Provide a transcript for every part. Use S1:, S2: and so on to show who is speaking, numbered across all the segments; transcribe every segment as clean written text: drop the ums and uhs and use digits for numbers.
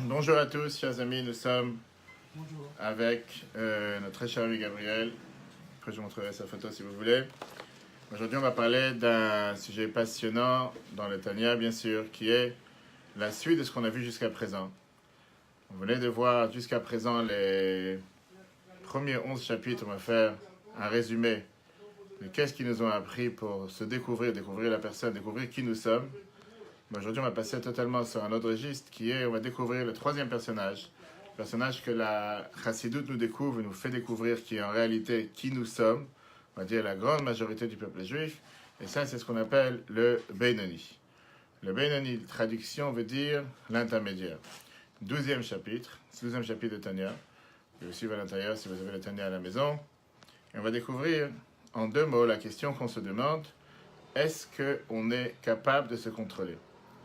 S1: Bonjour à tous, chers amis, nous sommes
S2: Bonjour.
S1: avec notre très cher ami Gabriel. Après, je vous montrerai sa photo si vous voulez. Aujourd'hui, on va parler d'un sujet passionnant dans le Tanya, bien sûr, qui est la suite de ce qu'on a vu jusqu'à présent. On venait de voir jusqu'à présent les premiers 11 chapitres. On va faire un résumé de qu'est-ce qu'ils nous ont appris pour se découvrir la personne, découvrir qui nous sommes. Mais aujourd'hui, on va passer totalement sur un autre registre qui est, on va découvrir le troisième personnage. Le personnage que la Chassidoute nous découvre, nous fait découvrir qui est en réalité qui nous sommes. On va dire la grande majorité du peuple juif. Et ça, c'est ce qu'on appelle le Beinoni. Le Beinoni, traduction, veut dire l'intermédiaire. 12e chapitre de Tanya. Vous pouvez suivre à l'intérieur si vous avez le Tanya à la maison. Et on va découvrir en deux mots la question qu'on se demande. Est-ce qu'on est capable de se contrôler?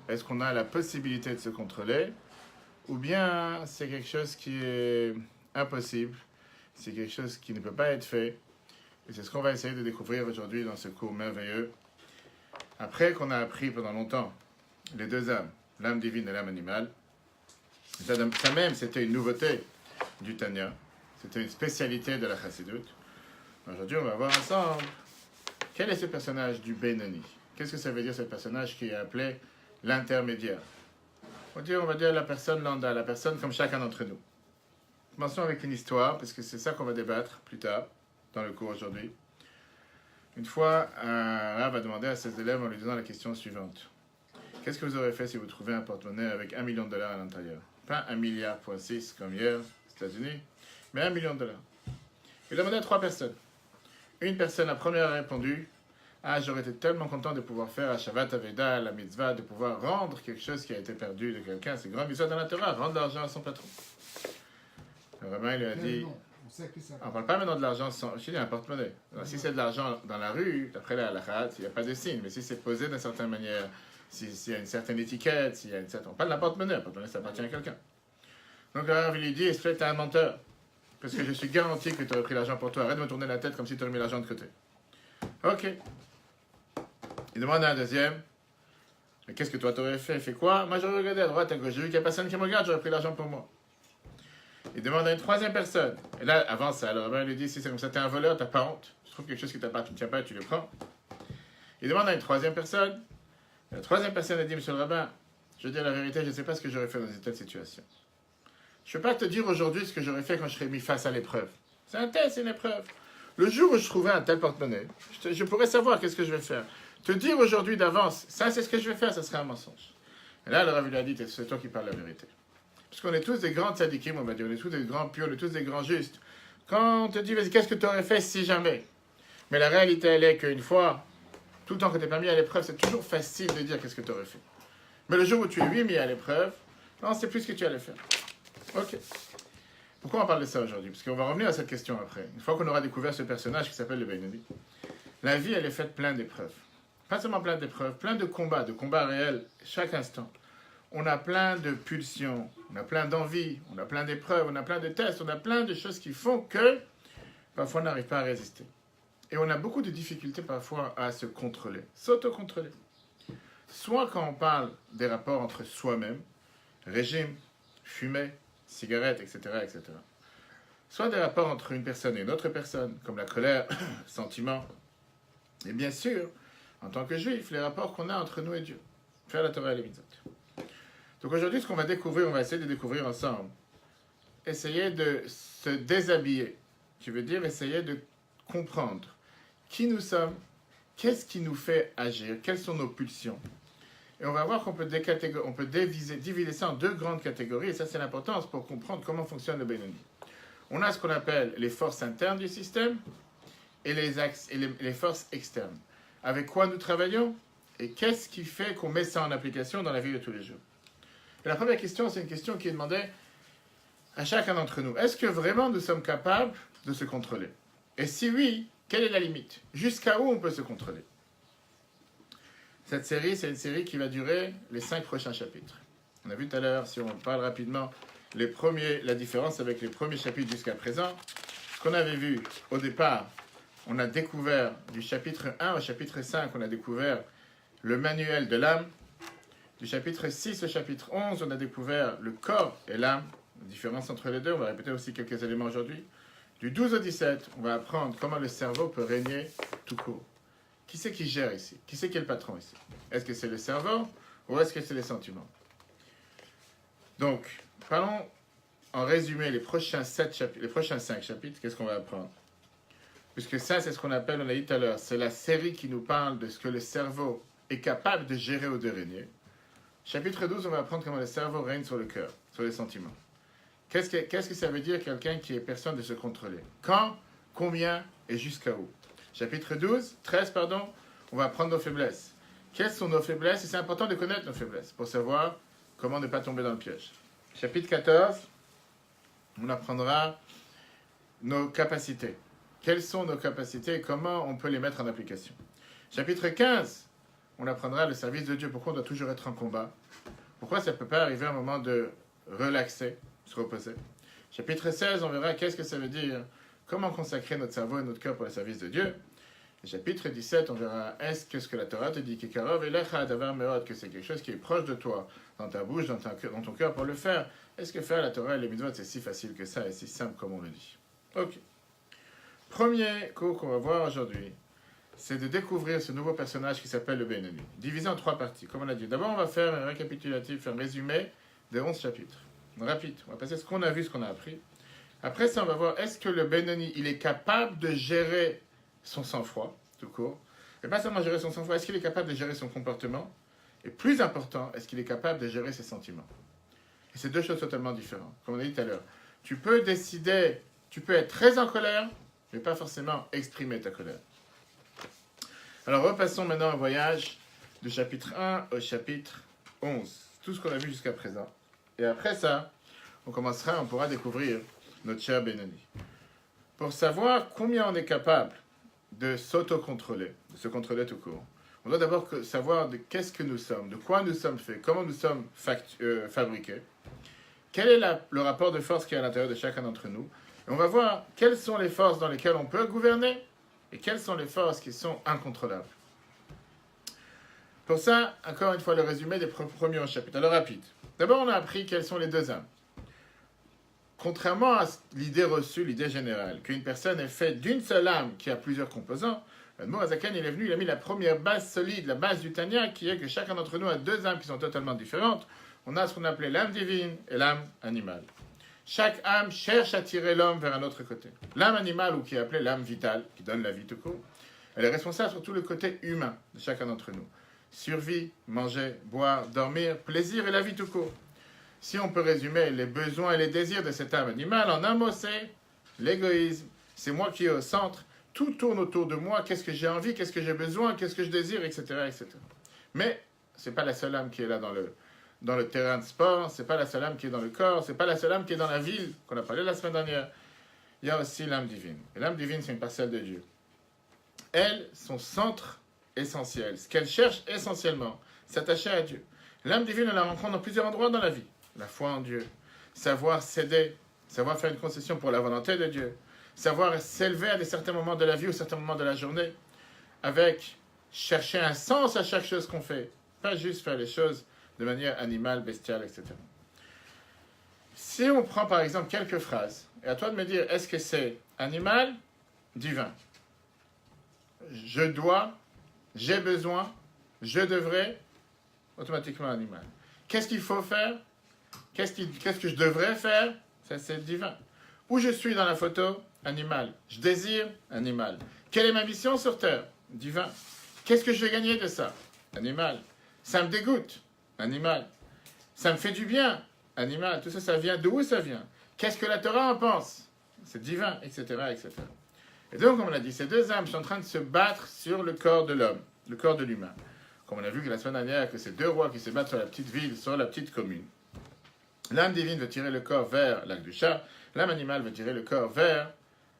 S1: Est-ce qu'on a la possibilité de se contrôler? Ou bien c'est quelque chose qui est impossible, c'est quelque chose qui ne peut pas être fait. Et c'est ce qu'on va essayer de découvrir aujourd'hui dans ce cours merveilleux. Après qu'on a appris pendant longtemps les deux âmes, l'âme divine et l'âme animale, ça même c'était une nouveauté du Tanya, c'était une spécialité de la Chassidoute. Aujourd'hui on va voir ensemble quel est ce personnage du Beinoni. Qu'est-ce que ça veut dire ce personnage qui est appelé l'intermédiaire? On va dire la personne lambda, la personne comme chacun d'entre nous. Commençons avec une histoire, parce que c'est ça qu'on va débattre plus tard, dans le cours aujourd'hui. Une fois, un rabbin va demander à ses élèves en lui disant la question suivante. Qu'est-ce que vous aurez fait si vous trouvez un porte-monnaie avec $1 million à l'intérieur? Pas 1,6 milliard comme hier, aux États-Unis, mais $1 million. Il a demandé à 3 personnes. Une personne, la première, a répondu: ah, j'aurais été tellement content de pouvoir faire à Shabbat Aveda, la mitzvah, de pouvoir rendre quelque chose qui a été perdu de quelqu'un. C'est grand mitzvah dans la Torah, rendre l'argent à son patron. Le rabbin lui a dit, on ne parle pas maintenant de l'argent sans... Je dis un porte-monnaie. Si c'est de l'argent dans la rue, d'après la halakha, il n'y a pas de signe. Mais si c'est posé d'une certaine manière, s'il y a une certaine étiquette, s'il y a une certaine... On parle de la porte-monnaie. La porte-monnaie, ça appartient à quelqu'un. Donc le rabbin lui dit, est-ce que tu es un menteur? Parce que je suis garanti que tu aurais pris l'argent pour toi. Arrête de me tourner la tête comme si tu aurais mis l'argent de côté. Ok. Il demande à un deuxième, mais qu'est-ce que toi t'aurais fait? Fait quoi? Moi j'aurais regardé à droite, à gauche, j'ai vu qu'il n'y a personne qui me regarde, j'aurais pris l'argent pour moi. Il demande à une troisième personne. Et là, avant ça, le rabbin lui dit, si c'est comme ça, t'es un voleur, t'as pas honte. Tu trouves quelque chose qui t'appartient pas et tu le prends. Il demande à une troisième personne. Et la troisième personne a dit, monsieur le rabbin, je dis la vérité, je ne sais pas ce que j'aurais fait dans une telle situation. Je ne peux pas te dire aujourd'hui ce que j'aurais fait quand je serais mis face à l'épreuve. C'est un test, c'est une épreuve. Le jour où je trouverai un tel porte-monnaie, je pourrais savoir qu'est-ce que je vais faire. Te dire aujourd'hui d'avance, ça c'est ce que je vais faire, ça serait un mensonge. Et là, le rabbin lui a dit, c'est toi qui parles la vérité. Parce qu'on est tous des grands tzadikim, on va dire, on est tous des grands pieux, on est tous des grands justes. Quand on te dit, vas-y, qu'est-ce que tu aurais fait si jamais? Mais la réalité, elle est qu'une fois, tout le temps que tu n'es pas mis à l'épreuve, c'est toujours facile de dire qu'est-ce que tu aurais fait. Mais le jour où tu es mis à l'épreuve, non, c'est plus ce que tu allais faire. Ok. Pourquoi on parle de ça aujourd'hui? Parce qu'on va revenir à cette question après. Une fois qu'on aura découvert ce personnage qui s'appelle le Beinoni, la vie, elle est faite plein d'épreuves. Pas seulement plein d'épreuves, plein de combats réels, chaque instant. On a plein de pulsions, on a plein d'envies, on a plein d'épreuves, on a plein de tests, on a plein de choses qui font que parfois on n'arrive pas à résister. Et on a beaucoup de difficultés parfois à se contrôler, s'auto-contrôler. Soit quand on parle des rapports entre soi-même, régime, fumée, cigarette, etc., etc. Soit des rapports entre une personne et une autre personne, comme la colère, le sentiment. Et bien sûr, en tant que juif, les rapports qu'on a entre nous et Dieu. Faire la Torah et les mitzvot. Donc aujourd'hui, ce qu'on va découvrir, on va essayer de découvrir ensemble. Essayer de se déshabiller. Qui veut dire essayer de comprendre qui nous sommes, qu'est-ce qui nous fait agir, quelles sont nos pulsions. Et on va voir qu'on peut, diviser ça en 2 grandes catégories, et ça c'est l'importance pour comprendre comment fonctionne le Beinoni. On a ce qu'on appelle les forces internes du système et les forces externes. Avec quoi nous travaillons et qu'est-ce qui fait qu'on met ça en application dans la vie de tous les jours. Et la première question, c'est une question qui est demandée à chacun d'entre nous. Est-ce que vraiment nous sommes capables de se contrôler? Et si oui, quelle est la limite? Jusqu'à où on peut se contrôler? Cette série, c'est une série qui va durer les 5 prochains chapitres. On a vu tout à l'heure, si on parle rapidement, la différence avec les premiers chapitres jusqu'à présent. Ce qu'on avait vu au départ, on a découvert du chapitre 1 au chapitre 5, on a découvert le manuel de l'âme. Du chapitre 6 au chapitre 11, on a découvert le corps et l'âme, la différence entre les deux. On va répéter aussi quelques éléments aujourd'hui. Du 12 au 17, on va apprendre comment le cerveau peut régner tout court. Qui c'est qui gère ici? Qui c'est qui est le patron ici? Est-ce que c'est le cerveau ou est-ce que c'est les sentiments? Donc, parlons en résumé les prochains 5 chapitres. Qu'est-ce qu'on va apprendre? Puisque ça, c'est ce qu'on appelle, on a dit tout à l'heure, c'est la série qui nous parle de ce que le cerveau est capable de gérer ou de régner. Chapitre 12, on va apprendre comment le cerveau règne sur le cœur, sur les sentiments. Qu'est-ce que ça veut dire quelqu'un qui est personne de se contrôler? Quand, combien et jusqu'à où? Chapitre 13, on va apprendre nos faiblesses. Quelles sont nos faiblesses? Et c'est important de connaître nos faiblesses pour savoir comment ne pas tomber dans le piège. Chapitre 14, on apprendra nos capacités. Quelles sont nos capacités et comment on peut les mettre en application. Chapitre 15, on apprendra le service de Dieu. Pourquoi on doit toujours être en combat? Pourquoi ça ne peut pas arriver à un moment de relaxer, se reposer? Chapitre 16, on verra qu'est-ce que ça veut dire, comment consacrer notre cerveau et notre cœur pour le service de Dieu. Et chapitre 17, on verra est-ce que ce que la Torah te dit, que c'est quelque chose qui est proche de toi, dans ta bouche, dans ton cœur pour le faire. Est-ce que faire la Torah et les mitzvot, c'est si facile que ça et si simple comme on le dit? Ok. Premier cours qu'on va voir aujourd'hui, c'est de découvrir ce nouveau personnage qui s'appelle le Benoni, divisé en 3 parties, comme on a dit. D'abord, on va faire un récapitulatif, un résumé des 11 chapitres. Rapide, on va passer ce qu'on a vu, ce qu'on a appris. Après ça, on va voir, est-ce que le Benoni, il est capable de gérer son sang-froid, tout court, et pas seulement gérer son sang-froid, est-ce qu'il est capable de gérer son comportement, et plus important, est-ce qu'il est capable de gérer ses sentiments? Et c'est 2 choses totalement différentes, comme on a dit tout à l'heure. Tu peux décider, tu peux être très en colère, mais pas forcément exprimer ta colère. Alors repassons maintenant un voyage du chapitre 1 au chapitre 11. Tout ce qu'on a vu jusqu'à présent. Et après ça, on pourra découvrir notre cher Benoni. Pour savoir combien on est capable de s'autocontrôler, de se contrôler tout court, on doit d'abord savoir de qu'est-ce que nous sommes, de quoi nous sommes faits, comment nous sommes fabriqués, quel est le rapport de force qui est à l'intérieur de chacun d'entre nous. Et on va voir quelles sont les forces dans lesquelles on peut gouverner et quelles sont les forces qui sont incontrôlables. Pour ça, encore une fois, le résumé des premiers chapitres. Alors rapide. D'abord, on a appris quelles sont les 2 âmes. Contrairement à l'idée reçue, l'idée générale, qu'une personne est faite d'une seule âme qui a plusieurs composants, le mot Azaken, il est venu, il a mis la première base solide, la base du Tanya, qui est que chacun d'entre nous a 2 âmes qui sont totalement différentes. On a ce qu'on appelait l'âme divine et l'âme animale. Chaque âme cherche à tirer l'homme vers un autre côté. L'âme animale, ou qui est appelée l'âme vitale, qui donne la vie tout court, elle est responsable sur tout le côté humain de chacun d'entre nous. Survie, manger, boire, dormir, plaisir et la vie tout court. Si on peut résumer les besoins et les désirs de cette âme animale, en un mot, c'est l'égoïsme. C'est moi qui est au centre. Tout tourne autour de moi. Qu'est-ce que j'ai envie, qu'est-ce que j'ai besoin, qu'est-ce que je désire, etc. etc. Mais ce n'est pas la seule âme qui est là dans le terrain de sport, c'est pas la seule âme qui est dans le corps, c'est pas la seule âme qui est dans la ville, qu'on a parlé la semaine dernière. Il y a aussi l'âme divine. Et l'âme divine, c'est une parcelle de Dieu. Elle, son centre essentiel, ce qu'elle cherche essentiellement, s'attacher à Dieu. L'âme divine, on la rencontre dans plusieurs endroits dans la vie. La foi en Dieu, savoir céder, savoir faire une concession pour la volonté de Dieu, savoir s'élever à certains moments de la vie ou certains moments de la journée, avec chercher un sens à chaque chose qu'on fait, pas juste faire les choses de manière animale, bestiale, etc. Si on prend par exemple quelques phrases, et à toi de me dire, est-ce que c'est animal, divin? Je dois, j'ai besoin, je devrais, automatiquement animal. Qu'est-ce qu'il faut faire? Qu'est-ce que je devrais faire? Ça, c'est divin. Où je suis dans la photo? Animal. Je désire? Animal. Quelle est ma mission sur Terre? Divin. Qu'est-ce que je vais gagner de ça? Animal. Ça me dégoûte? Animal. Ça me fait du bien? Animal. Tout ça, ça vient d'où ça vient? Qu'est-ce que la Torah en pense? C'est divin, etc., etc. Et donc, comme on a dit, ces 2 âmes sont en train de se battre sur le corps de l'homme, le corps de l'humain. Comme on a vu que la semaine dernière, que ces 2 rois qui se battent sur la petite ville, sur la petite commune. L'âme divine veut tirer le corps vers l'Akdusha, l'âme animale veut tirer le corps vers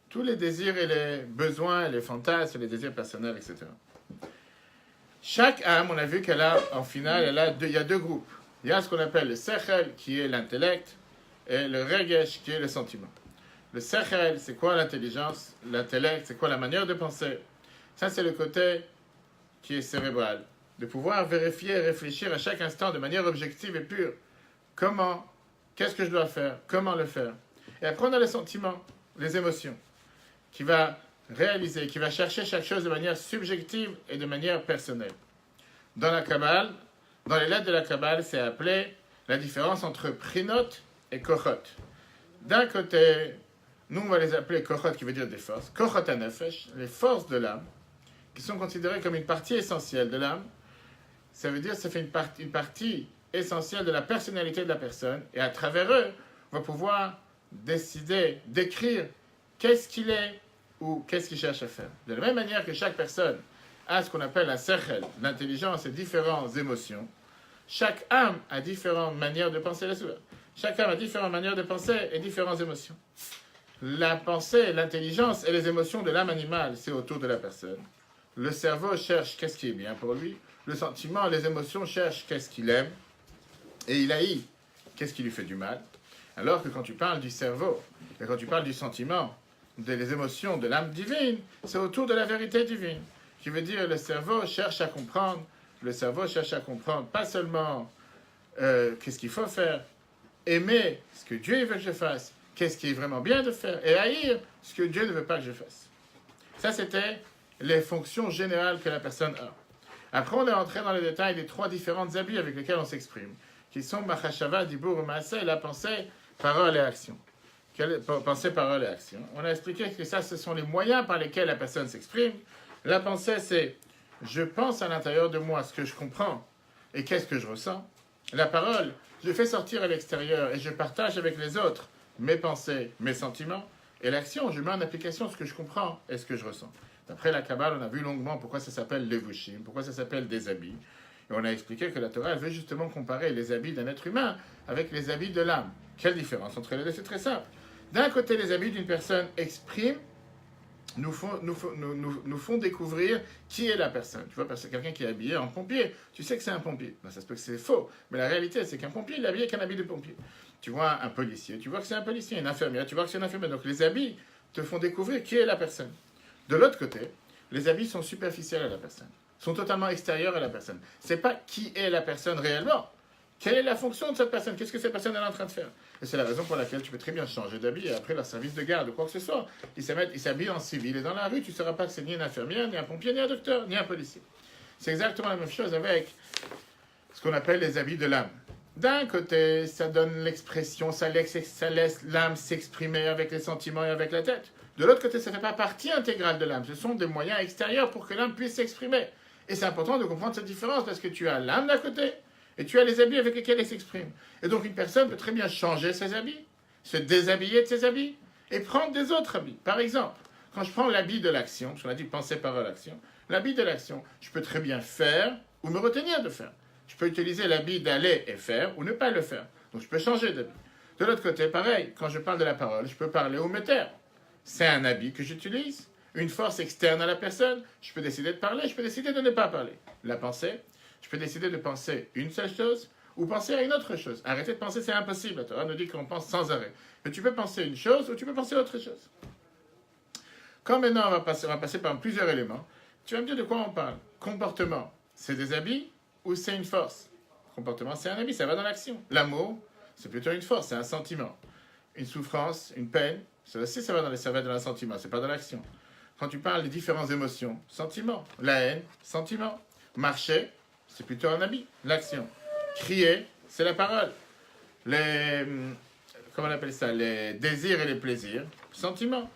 S1: tous les désirs et les besoins, et les fantasmes, les désirs personnels, etc. Chaque âme, on a vu qu'elle a, en finale, il y a 2 groupes. Il y a ce qu'on appelle le sechel, qui est l'intellect, et le regesh, qui est le sentiment. Le sechel, c'est quoi l'intelligence? L'intellect, c'est quoi la manière de penser? Ça, c'est le côté qui est cérébral. de pouvoir vérifier et réfléchir à chaque instant de manière objective et pure. Comment, qu'est-ce que je dois faire, comment le faire. Et après, on a les sentiments, les émotions, qui va réaliser, qui va chercher chaque chose de manière subjective et de manière personnelle. Dans la Kabbale, dans les lettres de la Kabbale, c'est appelé la différence entre Prinot et Kochot. D'un côté, nous on va les appeler Kochot, qui veut dire des forces, Kochot HaNefesh, les forces de l'âme, qui sont considérées comme une partie essentielle de l'âme. Ça veut dire que ça fait une partie essentielle de la personnalité de la personne, et à travers eux, on va pouvoir décider, décrire qu'est-ce qu'il est ou qu'est-ce qu'il cherche à faire. De la même manière que chaque personne a ce qu'on appelle un sechel, l'intelligence et différentes émotions, chaque âme a différentes manières de penser la sourate. Chaque âme a différentes manières de penser et différentes émotions. La pensée, l'intelligence et les émotions de l'âme animale, c'est autour de la personne. Le cerveau cherche qu'est-ce qui est bien pour lui. Le sentiment, les émotions cherchent qu'est-ce qu'il aime. Et il haït qu'est-ce qui lui fait du mal. Alors que quand tu parles du cerveau, et quand tu parles du sentiment, des émotions de l'âme divine, c'est autour de la vérité divine. Qui veut dire le cerveau cherche à comprendre. Le cerveau cherche à comprendre pas seulement qu'est-ce qu'il faut faire, aimer ce que Dieu veut que je fasse, qu'est-ce qui est vraiment bien de faire, et haïr ce que Dieu ne veut pas que je fasse. Ça, c'était les fonctions générales que la personne a. Après, on est entré dans les détails des 3 différentes habits avec lesquels on s'exprime, qui sont Machashava, Dibur, Maaseh, la pensée, parole et action. Pensée, parole et action. On a expliqué que ça, ce sont les moyens par lesquels la personne s'exprime. La pensée, c'est je pense à l'intérieur de moi ce que je comprends et qu'est-ce que je ressens. La parole, je fais sortir à l'extérieur et je partage avec les autres mes pensées, mes sentiments. Et l'action, je mets en application ce que je comprends et ce que je ressens. D'après la Kabbale, on a vu longuement pourquoi ça s'appelle levushim, pourquoi ça s'appelle des habits. Et on a expliqué que la Torah, elle veut justement comparer les habits d'un être humain avec les habits de l'âme. Quelle différence entre les deux? C'est très simple. D'un côté, les habits d'une personne expriment, nous font découvrir qui est la personne. Tu vois, parce que quelqu'un qui est habillé en pompier, tu sais que c'est un pompier. Ben, ça se peut que c'est faux, mais la réalité, c'est qu'un pompier, il est habillé avec un habit de pompier. Tu vois un policier, tu vois que c'est un policier, une infirmière, tu vois que c'est une infirmière. Donc les habits te font découvrir qui est la personne. De l'autre côté, les habits sont superficiels à la personne, sont totalement extérieurs à la personne. C'est pas qui est la personne réellement. Quelle est la fonction de cette personne? Qu'est-ce que cette personne est en train de faire? Et c'est la raison pour laquelle tu peux très bien changer d'habit et après leur service de garde ou quoi que ce soit. Ils s'habillent en civil et dans la rue, tu ne sauras pas que c'est ni une infirmière, ni un pompier, ni un docteur, ni un policier. C'est exactement la même chose avec ce qu'on appelle les habits de l'âme. D'un côté, ça donne l'expression, ça laisse l'âme s'exprimer avec les sentiments et avec la tête. De l'autre côté, ça ne fait pas partie intégrale de l'âme. Ce sont des moyens extérieurs pour que l'âme puisse s'exprimer. Et c'est important de comprendre cette différence parce que tu as l'âme d'un côté et tu as les habits avec lesquels elle s'exprime. Et donc une personne peut très bien changer ses habits, se déshabiller de ses habits et prendre des autres habits. Par exemple, quand je prends l'habit de l'action, parce qu'on a dit penser, parole, action, l'habit de l'action, je peux très bien faire ou me retenir de faire. Je peux utiliser l'habit d'aller et faire ou ne pas le faire. Donc je peux changer d'habit. De l'autre côté, pareil, quand je parle de la parole, je peux parler ou me taire. C'est un habit que j'utilise, une force externe à la personne. Je peux décider de parler, je peux décider de ne pas parler. La pensée, je peux décider de penser une seule chose ou penser à une autre chose. Arrêter de penser, c'est impossible. La Torah nous dit qu'on pense sans arrêt. Mais tu peux penser une chose ou tu peux penser autre chose. Quand maintenant on va passer par plusieurs éléments, tu vas me dire de quoi on parle. Comportement, c'est des habits ou c'est une force? Comportement, c'est un habit, ça va dans l'action. L'amour, c'est plutôt une force, c'est un sentiment. Une souffrance, une peine, ça aussi, ça va dans un sentiment, c'est pas dans l'action. Quand tu parles des différentes émotions, sentiment. La haine, sentiment. Marcher, c'est plutôt un habit, l'action. Crier, c'est la parole. Comment on appelle ça? Les désirs et les plaisirs, sentiment.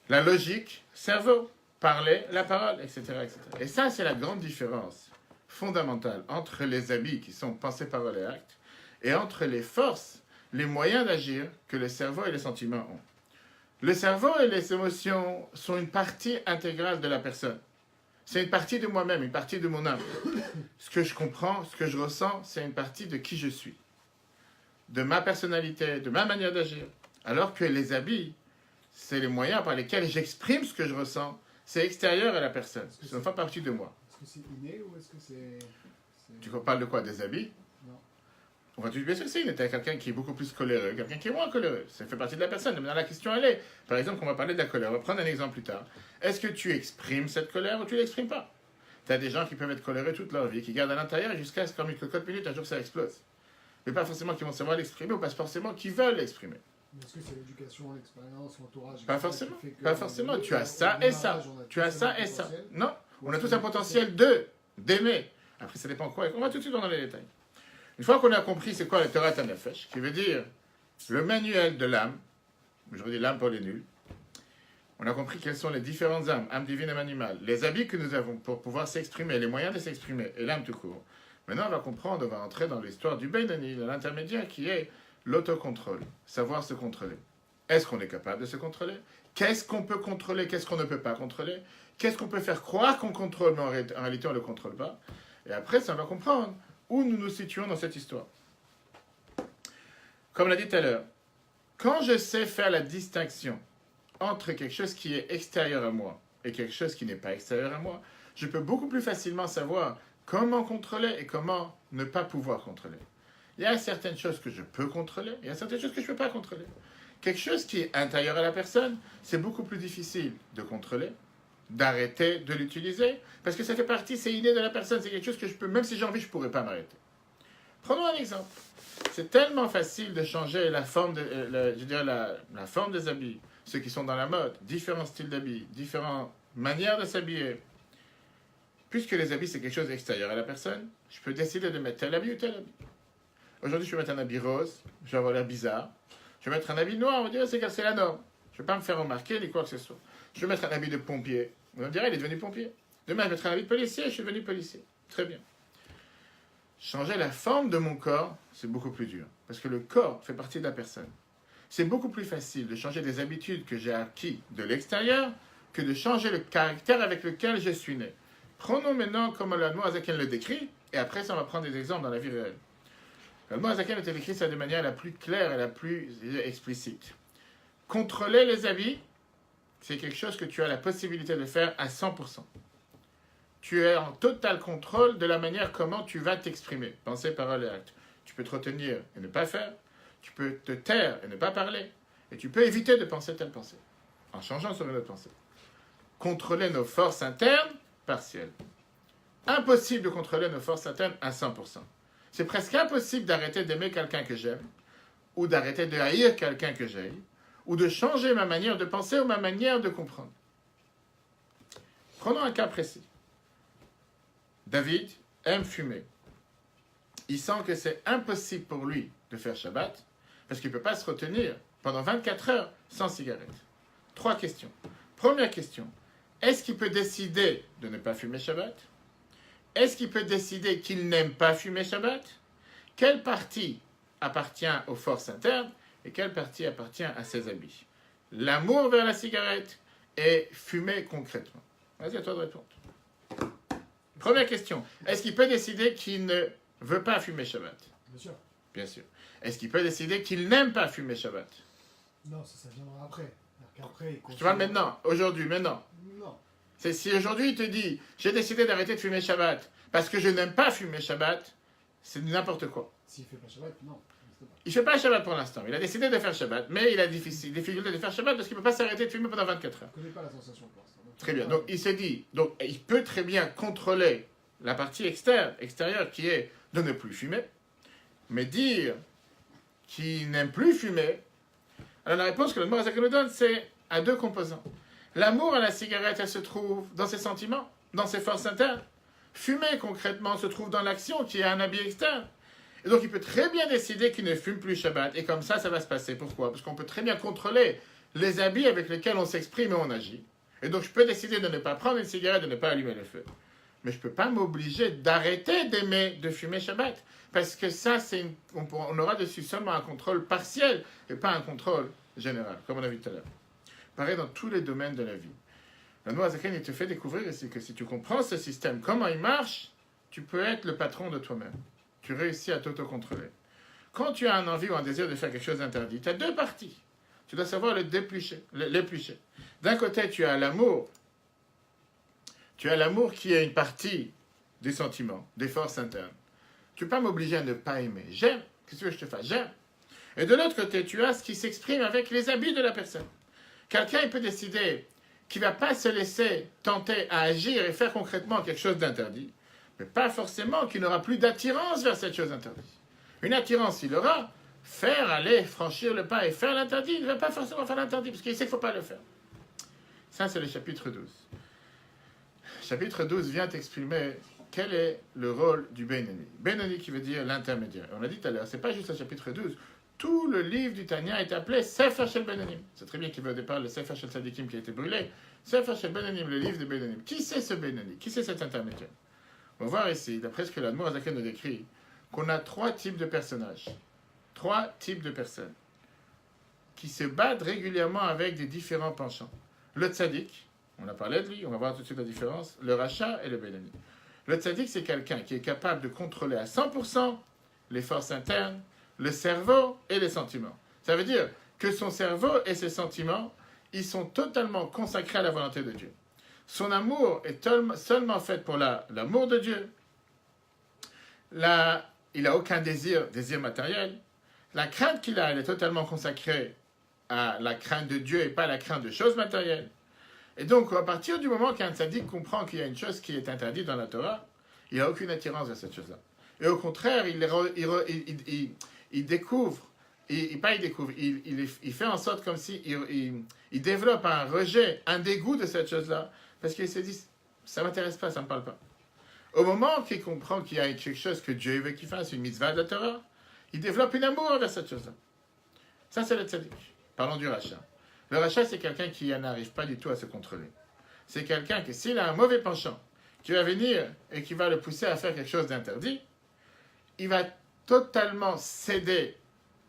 S1: La logique, cerveau. Parler, la parole, etc., etc. Et ça, c'est la grande différence fondamentale entre les habits qui sont pensée, parole et acte et entre les forces, les moyens d'agir que le cerveau et les sentiments ont. Le cerveau et les émotions sont une partie intégrale de la personne. C'est une partie de moi-même, une partie de mon âme. Ce que je comprends, ce que je ressens, c'est une partie de qui je suis, de ma personnalité, de ma manière d'agir. Alors que les habits, c'est les moyens par lesquels j'exprime ce que je ressens. C'est extérieur à la personne. Ça ne fait pas partie de moi.
S2: Est-ce que c'est inné ou est-ce que c'est...
S1: Tu parles de quoi? Des habits?
S2: Non.
S1: Enfin, bien sûr que c'est inné. Tu as quelqu'un qui est beaucoup plus coléreux, quelqu'un qui est moins coléreux. Ça fait partie de la personne. Maintenant, la question, elle est... Par exemple, on va parler de la colère. On va prendre un exemple plus tard. Est-ce que tu exprimes cette colère ou tu ne l'exprimes pas? Tu as des gens qui peuvent être colérés toute leur vie, qui gardent à l'intérieur jusqu'à ce qu'en une cocotte minute, un jour ça explose. Mais pas forcément qu'ils vont savoir l'exprimer, ou pas forcément qu'ils veulent l'exprimer.
S2: Est-ce que c'est l'éducation, l'expérience, l'entourage?
S1: Pas forcément.
S2: qui fait que
S1: Pas forcément. Tu as
S2: au
S1: ça et
S2: démarrage,
S1: ça.
S2: on a
S1: Tu
S2: tous
S1: as
S2: un
S1: ça et ça.
S2: potentiel?
S1: Non, on a
S2: Ou
S1: tous
S2: est-ce
S1: un
S2: que
S1: potentiel d'aimer. Après, ça dépend quoi. Et on va tout de suite dans les détails. Une fois qu'on a compris c'est quoi le Torah Tanefesh, qui veut dire le manuel de l'âme, je redis l'âme pour les nuls, on a compris quelles sont les différentes âmes divine, âme animale, les habits que nous avons pour pouvoir s'exprimer, les moyens de s'exprimer, et l'âme tout court. Maintenant, on va comprendre, on va entrer dans l'histoire du Beinoni, de l'intermédiaire, qui est l'autocontrôle, savoir se contrôler. Est-ce qu'on est capable de se contrôler? Qu'est-ce qu'on peut contrôler? Qu'est-ce qu'on ne peut pas contrôler? Qu'est-ce qu'on peut faire croire qu'on contrôle, mais en réalité, on ne le contrôle pas? Et après, ça, on va comprendre où nous nous situons dans cette histoire. Comme on l'a dit tout à l'heure, quand je sais faire la distinction entre quelque chose qui est extérieur à moi et quelque chose qui n'est pas extérieur à moi, je peux beaucoup plus facilement savoir comment contrôler et comment ne pas pouvoir contrôler. Il y a certaines choses que je peux contrôler, il y a certaines choses que je ne peux pas contrôler. Quelque chose qui est intérieur à la personne, c'est beaucoup plus difficile de contrôler, d'arrêter de l'utiliser, parce que ça fait partie, c'est inné de la personne, c'est quelque chose que je peux, même si j'ai envie, je ne pourrais pas m'arrêter. Prenons un exemple. C'est tellement facile de changer la forme, la forme des habits, ceux qui sont dans la mode, différents styles d'habits, différentes manières de s'habiller. Puisque les habits, c'est quelque chose d'extérieur à la personne, je peux décider de mettre tel habit ou tel habit. Aujourd'hui, je vais mettre un habit rose, je vais avoir l'air bizarre. Je vais mettre un habit noir, on va dire c'est la norme. Je ne vais pas me faire remarquer ni quoi que ce soit. Je vais mettre un habit de pompier. On va dire, il est devenu pompier. Demain, je mettrai un habit de policier, je suis devenu policier. Très bien. Changer la forme de mon corps, c'est beaucoup plus dur. Parce que le corps fait partie de la personne. C'est beaucoup plus facile de changer des habitudes que j'ai acquises de l'extérieur que de changer le caractère avec lequel je suis né. Prenons maintenant comme l'Admorazaken le décrit, et après ça, on va prendre des exemples dans la vie réelle. L'Admorazaken a décrit ça de manière la plus claire et la plus explicite. Contrôler les habits, c'est quelque chose que tu as la possibilité de faire à 100%. Tu es en total contrôle de la manière comment tu vas t'exprimer, pensée, parole et acte. Tu peux te retenir et ne pas faire, tu peux te taire et ne pas parler, et tu peux éviter de penser telle pensée, en changeant sur une autre pensée. Contrôler nos forces internes, partielles. Impossible de contrôler nos forces internes à 100%. C'est presque impossible d'arrêter d'aimer quelqu'un que j'aime, ou d'arrêter de haïr quelqu'un que j'aime, ou de changer ma manière de penser ou ma manière de comprendre. Prenons un cas précis. David aime fumer. Il sent que c'est impossible pour lui de faire Shabbat, parce qu'il ne peut pas se retenir pendant 24 heures sans cigarette. 3 questions. Première question, est-ce qu'il peut décider de ne pas fumer Shabbat? Est-ce qu'il peut décider qu'il n'aime pas fumer Shabbat? Quelle partie appartient aux forces internes et quelle partie appartient à ses habits? L'amour vers la cigarette et fumer concrètement. Vas-y, à toi de répondre. Première question. Est-ce qu'il peut décider qu'il ne veut pas fumer Shabbat?
S2: Bien sûr.
S1: Bien sûr. Est-ce qu'il peut décider qu'il n'aime pas fumer Shabbat?
S2: Non, ça viendra après. Après,
S1: Je te parle maintenant, aujourd'hui, maintenant.
S2: Non.
S1: C'est si aujourd'hui il te dit j'ai décidé d'arrêter de fumer Shabbat parce que je n'aime pas fumer Shabbat, c'est n'importe quoi.
S2: S'il ne fait pas Shabbat, non.
S1: Il ne fait pas Shabbat pour l'instant. Il a décidé de faire Shabbat, mais il a difficulté de faire Shabbat parce qu'il ne peut pas s'arrêter de fumer pendant 24 heures.
S2: Je ne connais pas la sensation pour l'instant.
S1: Très bien. Donc il s'est dit, donc il peut très bien contrôler la partie extérieure qui est de ne plus fumer, mais dire qu'il n'aime plus fumer. Alors la réponse que le Morazak nous donne, c'est à 2 composants. L'amour à la cigarette, elle se trouve dans ses sentiments, dans ses forces internes. Fumer, concrètement, se trouve dans l'action qui est un habit externe. Et donc, il peut très bien décider qu'il ne fume plus Shabbat. Et comme ça va se passer. Pourquoi? Parce qu'on peut très bien contrôler les habits avec lesquels on s'exprime et on agit. Et donc, je peux décider de ne pas prendre une cigarette, de ne pas allumer le feu. Mais je ne peux pas m'obliger d'arrêter de fumer Shabbat. Parce que ça, on aura dessus seulement un contrôle partiel et pas un contrôle général, comme on a vu tout à l'heure. Pareil dans tous les domaines de la vie. La Noazaken, il te fait découvrir ici que si tu comprends ce système, comment il marche, tu peux être le patron de toi-même. Tu réussis à t'autocontrôler. Quand tu as un envie ou un désir de faire quelque chose d'interdit, tu as 2 parties. Tu dois savoir l'éplucher. D'un côté, tu as l'amour. Tu as l'amour qui est une partie des sentiments, des forces internes. Tu ne peux pas m'obliger à ne pas aimer. J'aime. Qu'est-ce que tu veux que je te fasse? J'aime. Et de l'autre côté, tu as ce qui s'exprime avec les habits de la personne. Quelqu'un, il peut décider qui ne va pas se laisser tenter à agir et faire concrètement quelque chose d'interdit, mais pas forcément qui n'aura plus d'attirance vers cette chose interdite. Une attirance, il aura, faire, aller, franchir le pas et faire l'interdit, il ne va pas forcément faire l'interdit, parce qu'il sait qu'il ne faut pas le faire. Ça, c'est le chapitre 12. Chapitre 12 vient exprimer quel est le rôle du Benoni. Benoni qui veut dire l'intermédiaire. On l'a dit tout à l'heure, c'est pas juste le chapitre 12. Tout le livre du Tanya est appelé Sefer Shel Benonim. C'est très bien qu'il veut au départ le Sefer Shel Tzadikim qui a été brûlé. Sefer Shel Benonim, le livre de Benonim. Qui c'est ce Benoni? Qui c'est cet intermédiaire? On va voir ici, d'après ce que l'Admour Azaken nous décrit, qu'on a 3 types de personnages. 3 types de personnes qui se battent régulièrement avec des différents penchants. Le tzaddik, on a parlé de lui, on va voir tout de suite la différence, le rachat et le Benoni. Le tzaddik, c'est quelqu'un qui est capable de contrôler à 100% les forces internes, le cerveau et les sentiments. Ça veut dire que son cerveau et ses sentiments, ils sont totalement consacrés à la volonté de Dieu. Son amour est seulement fait pour l'amour de Dieu. Là, il n'a aucun désir matériel. La crainte qu'il a, elle est totalement consacrée à la crainte de Dieu et pas à la crainte de choses matérielles. Et donc, à partir du moment qu'un tzaddik comprend qu'il y a une chose qui est interdite dans la Torah, il n'a aucune attirance vers cette chose-là. Et au contraire, il découvre, il fait en sorte comme si il développe un rejet, un dégoût de cette chose-là, parce qu'il se dit, ça ne m'intéresse pas, ça ne me parle pas. Au moment qu'il comprend qu'il y a quelque chose que Dieu veut qu'il fasse, une mitzvah de la Torah, il développe un amour envers cette chose-là. Ça, c'est le tzaddik. Parlons du rachat. Le rachat, c'est quelqu'un qui n'arrive pas du tout à se contrôler. C'est quelqu'un que s'il a un mauvais penchant, qui va venir et qui va le pousser à faire quelque chose d'interdit, il va totalement céder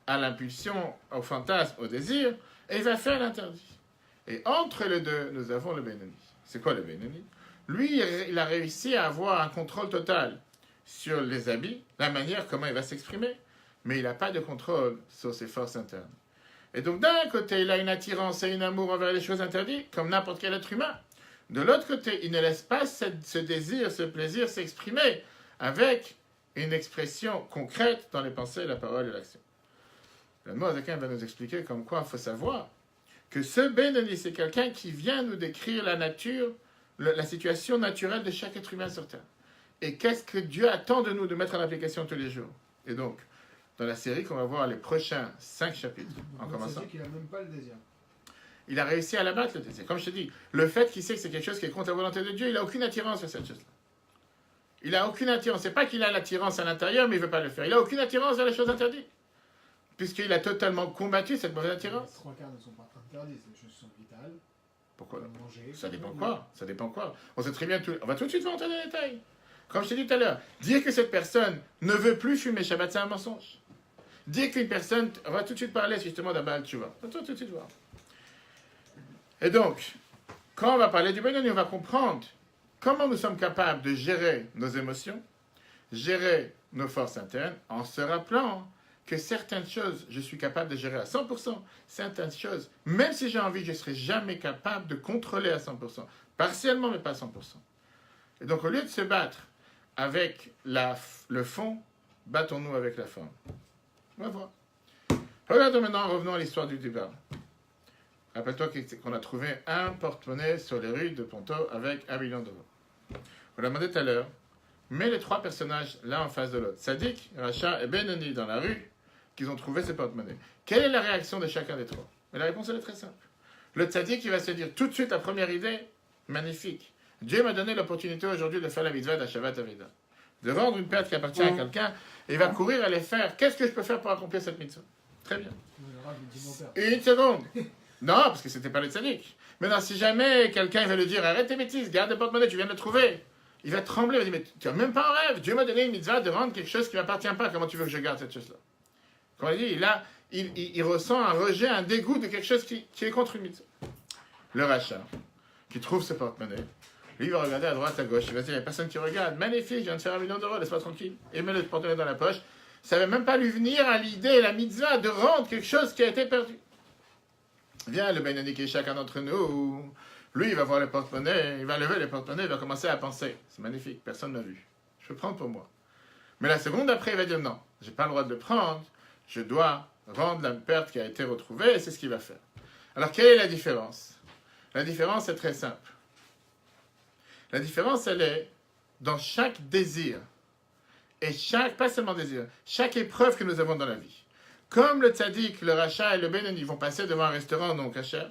S1: à l'impulsion, au fantasme, au désir, et il va faire l'interdit. Et entre les deux, nous avons le Benoni. C'est quoi le Benoni? Lui, il a réussi à avoir un contrôle total sur les habits, la manière comment il va s'exprimer, mais il n'a pas de contrôle sur ses forces internes. Et donc, d'un côté, il a une attirance et un amour envers les choses interdites, comme n'importe quel être humain. De l'autre côté, il ne laisse pas ce désir, ce plaisir s'exprimer avec une expression concrète dans les pensées, la parole et l'action. Le mot Azaken va nous expliquer comme quoi il faut savoir que ce Benoni, c'est quelqu'un qui vient nous décrire la nature, la situation naturelle de chaque être humain sur Terre. Et qu'est-ce que Dieu attend de nous de mettre en application tous les jours. Et donc, dans la série qu'on va voir les prochains 5 chapitres, en commençant.
S2: C'est-à-dire qu'il n'a même pas le désir.
S1: Il a réussi à l'abattre, le désir. Comme je te dis, le fait qu'il sait que c'est quelque chose qui est contre la volonté de Dieu, il n'a aucune attirance vers cette chose-là. Il n'a aucune attirance. C'est pas qu'il a l'attirance à l'intérieur, mais il ne veut pas le faire. Il n'a aucune attirance vers les choses interdites. Puisqu'il a totalement combattu cette mauvaise attirance.
S2: Les 3 quarts ne sont pas interdits, c'est des choses qui sont vitales.
S1: Pourquoi?
S2: Manger.
S1: Ça dépend quoi? Ça dépend quoi? On sait très bien tout. On va tout de suite rentrer dans les détails. Comme je t'ai dit tout à l'heure, dire que cette personne ne veut plus fumer Shabbat, c'est un mensonge. Dire qu'une personne, on va tout de suite parler justement d'un Baal Tshuva. On va tout de suite voir. Et donc, quand on va parler du Benoni, on va comprendre comment nous sommes capables de gérer nos émotions, gérer nos forces internes, en se rappelant que certaines choses, je suis capable de gérer à 100%. Certaines choses, même si j'ai envie, je ne serai jamais capable de contrôler à 100%. Partiellement, mais pas à 100%. Et donc, au lieu de se battre avec le fond, battons-nous avec la forme. On va voir. Regardons maintenant, revenons à l'histoire du débat. Rappelle-toi qu'on a trouvé un porte-monnaie sur les rues de Ponto avec 1 million d'euros. On l'a demandé tout à l'heure. Mets les 3 personnages l'un en face de l'autre. Sadik, Racha et Benoni dans la rue, qu'ils ont trouvé ces porte-monnaies. Quelle est la réaction de chacun des 3? Mais la réponse elle est très simple. Le tzaddik, il va se dire tout de suite, la première idée, magnifique. Dieu m'a donné l'opportunité aujourd'hui de faire la mitzvah d'Ashavat Aveda. De vendre une perte qui appartient à quelqu'un, et il va courir aller faire. Qu'est-ce que je peux faire pour accomplir cette mitzvah? Très bien. Une seconde. Non, parce que c'était pas le tzaddik. Maintenant, si jamais quelqu'un va lui dire arrête tes bêtises, garde le porte-monnaie, tu viens de le trouver. Il va trembler, il va dire mais tu n'as même pas un rêve. Dieu m'a donné une mitzvah de rendre quelque chose qui ne m'appartient pas. Comment tu veux que je garde cette chose-là? Comme il dit, il ressent un rejet, un dégoût de quelque chose qui est contre une mitzvah. Le rachat, qui trouve ce porte-monnaie, lui, il va regarder à droite, à gauche. Il va dire il n'y a personne qui regarde. Magnifique, je viens de faire 1 million d'euros, laisse-moi tranquille. Et met le porte-monnaie dans la poche. Ça ne va même pas lui venir à l'idée, la mitzvah, de rendre quelque chose qui a été perdu. Viens, le Benoni qui est chacun d'entre nous. Lui, il va voir le porte-monnaie, il va lever le porte-monnaie, il va commencer à penser. C'est magnifique, personne ne m'a vu. Je peux prendre pour moi. Mais la seconde après, il va dire non, je n'ai pas le droit de le prendre, je dois rendre la perte qui a été retrouvée, et c'est ce qu'il va faire. Alors, quelle est la différence? La différence est très simple. La différence, elle est dans chaque désir. Et pas seulement désir, chaque épreuve que nous avons dans la vie. Comme le tzaddik, le rachat et le bénoni vont passer devant un restaurant non kasher,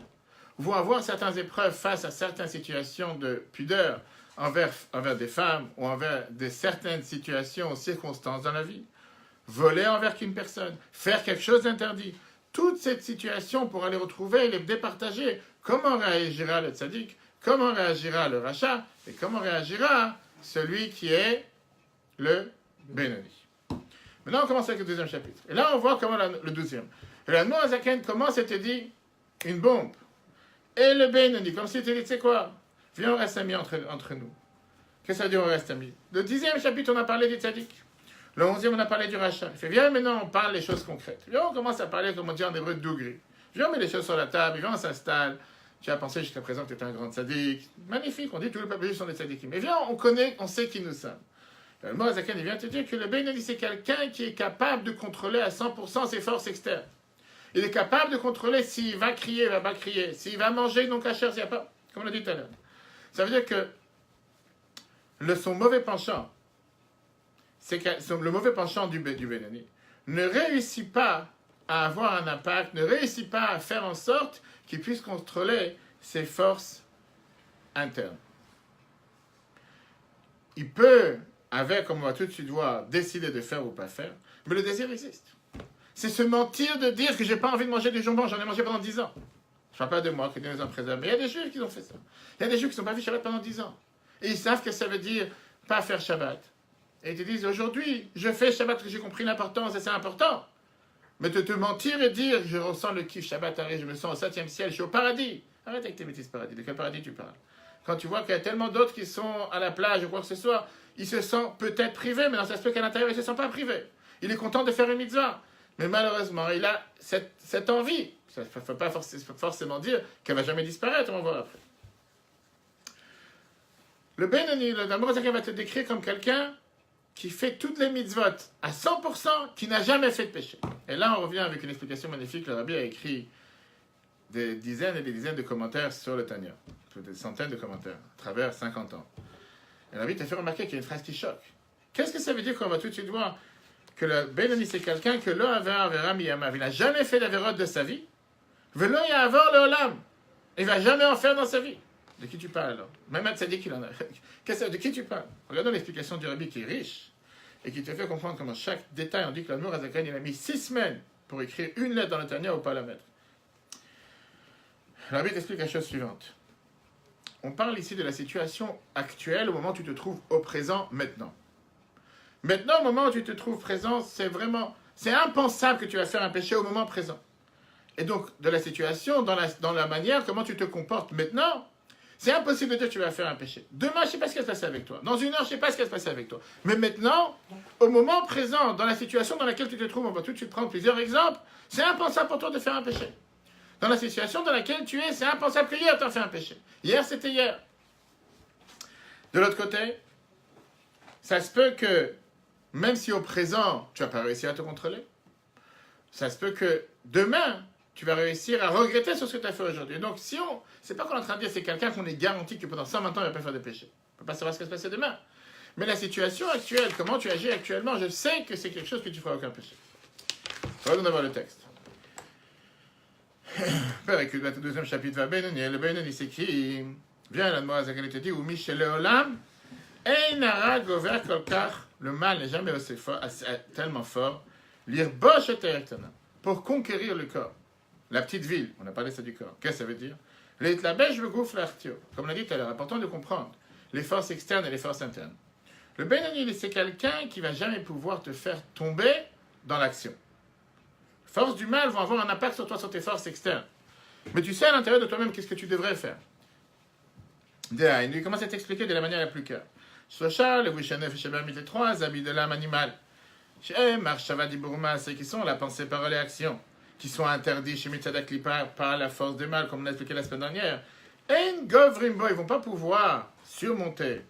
S1: vont avoir certaines épreuves face à certaines situations de pudeur envers des femmes ou envers certaines situations ou circonstances dans la vie. Voler envers une personne, faire quelque chose d'interdit. Toute cette situation pour les retrouver et les départager. Comment réagira le tzaddik? Comment réagira le rachat? Et comment réagira celui qui est le bénoni? Maintenant, on commence avec le deuxième chapitre. Et là, on voit comment le 12e. Et la Noazaken commence et te dit une bombe. Et le bénoni, comme si tu dit, tu sais quoi? Viens, on reste amis entre nous. Qu'est-ce que ça veut dire, on reste amis? Le 10e chapitre, on a parlé du tzaddik. Le 11e, on a parlé du rachat. Il fait, viens, maintenant, on parle des choses concrètes. Viens, on commence à parler, comme on dit en hébreu, de dougri. Viens, on met les choses sur la table, viens, on s'installe. Tu as pensé jusqu'à présent que tu étais un grand tzaddik. Magnifique, on dit tous les peuples juifs sont des tzaddikim. Mais viens, on sait qui nous sommes. Le Moazakan, il vient te dire que le bénoni, c'est quelqu'un qui est capable de contrôler à 100% ses forces externes. Il est capable de contrôler s'il va crier, il va pas crier, s'il va manger non kasher, s'il n'y a pas, comme on l'a dit tout à l'heure. Ça veut dire que son mauvais penchant, le mauvais penchant du bénoni, ne réussit pas à avoir un impact, ne réussit pas à faire en sorte qu'il puisse contrôler ses forces internes. Il peut, comme on va tout de suite voir, décider de faire ou pas faire, mais le désir existe. C'est se mentir de dire que j'ai pas envie de manger du jambon, j'en ai mangé pendant 10 ans. Je ne parle pas de moi, que Dieu nous en préserve, mais il y a des juifs qui ont fait ça. Il y a des juifs qui n'ont pas vu Shabbat pendant 10 ans. Et ils savent que ça veut dire pas faire Shabbat. Et ils te disent, aujourd'hui, je fais Shabbat, parce que j'ai compris l'importance, et c'est important. Mais de te mentir et dire, je ressens le kiff, Shabbat arrive, je me sens au 7e ciel, je suis au paradis. Arrête avec tes bêtises paradis, de quel paradis tu parles? Quand tu vois qu'il y a tellement d'autres qui sont à la plage ou quoi que ce soit, ils se sentent peut-être privés, mais dans ça se peut qu'à l'intérieur, ils ne se sentent pas privés. Il est content de faire une mitzvah. Mais malheureusement, il a cette envie. Ça ne faut pas forcément dire qu'elle ne va jamais disparaître, on va voir après. Le bénoni, le Moazaken va te décrire comme quelqu'un qui fait toutes les mitzvot à 100%, qui n'a jamais fait de péché. Et là, on revient avec une explication magnifique. Le Rabbi a écrit des dizaines et des dizaines de commentaires sur le Tanya, des centaines de commentaires, à travers 50 ans. Et le Rabbi t'a fait remarquer qu'il y a une phrase qui choque. Qu'est-ce que ça veut dire qu'on va tout de suite voir que le bénoni, c'est quelqu'un que il n'a jamais fait d'avérote de sa vie. Velo yavar le olam. Il ne va jamais en faire dans sa vie. De qui tu parles alors? Même un tzaddik, il en a. De qui tu parles? Regardons l'explication du Rabbi qui est riche et qui te fait comprendre comment chaque détail, on dit que l'Admor HaZaken, il a mis 6 semaines pour écrire une lettre dans le Tanya ou pas la mettre. Le Rabbi t'explique la chose suivante. On parle ici de la situation actuelle au moment où tu te trouves au présent maintenant. Maintenant, au moment où tu te trouves présent, c'est impensable que tu vas faire un péché au moment présent. Et donc, de la situation, dans la manière, comment tu te comportes maintenant, c'est impossible de dire que tu vas faire un péché. Demain, je ne sais pas ce qui va se passer avec toi. Dans une heure, je ne sais pas ce qui va se passer avec toi. Mais maintenant, au moment présent, dans la situation dans laquelle tu te trouves, on va tout de suite prendre plusieurs exemples, c'est impensable pour toi de faire un péché. Dans la situation dans laquelle tu es, c'est impensable que hier, tu as fait un péché. Hier, c'était hier. De l'autre côté, ça se peut que, même si au présent, tu n'as pas réussi à te contrôler, ça se peut que demain, tu vas réussir à regretter sur ce que tu as fait aujourd'hui. Donc, c'est pas qu'on est en train de dire, c'est quelqu'un qu'on est garanti que pendant 120 ans, il ne va pas faire de péché. On ne peut pas savoir ce qui va se passer demain. Mais la situation actuelle, comment tu agis actuellement, je sais que c'est quelque chose que tu ne feras aucun péché. Regardons d'abord le texte. Père, écoute, le deuxième chapitre va bénir. Le bénir, c'est qui? Viens, la Moaz, elle te dit, ou Michel Olam, Einara Gover Kolkar, le mal n'est jamais aussi fort, tellement fort, lire Bosch et pour conquérir le corps. La petite ville, on a parlé ça du corps. Qu'est-ce que ça veut dire? La bêche le gouffre l'artio. Comme on l'a dit tout à l'heure, important de comprendre les forces externes et les forces internes. Le bénoni, c'est quelqu'un qui ne va jamais pouvoir te faire tomber dans l'action. Les forces du mal vont avoir un impact sur toi, sur tes forces externes. Mais tu sais à l'intérieur de toi-même qu'est-ce que tu devrais faire. Il commence à t'expliquer de la manière la plus claire. Sochal, le Wishanef et Shebamit, les 3 habits de l'âme animale. Chez Marshava Bourma, c'est qui sont la pensée, parole et action, qui sont interdits chez Mitzadak Lipa par la force du mal, comme on a expliqué la semaine dernière. En Govrimbo, ils ne vont pas pouvoir surmonter,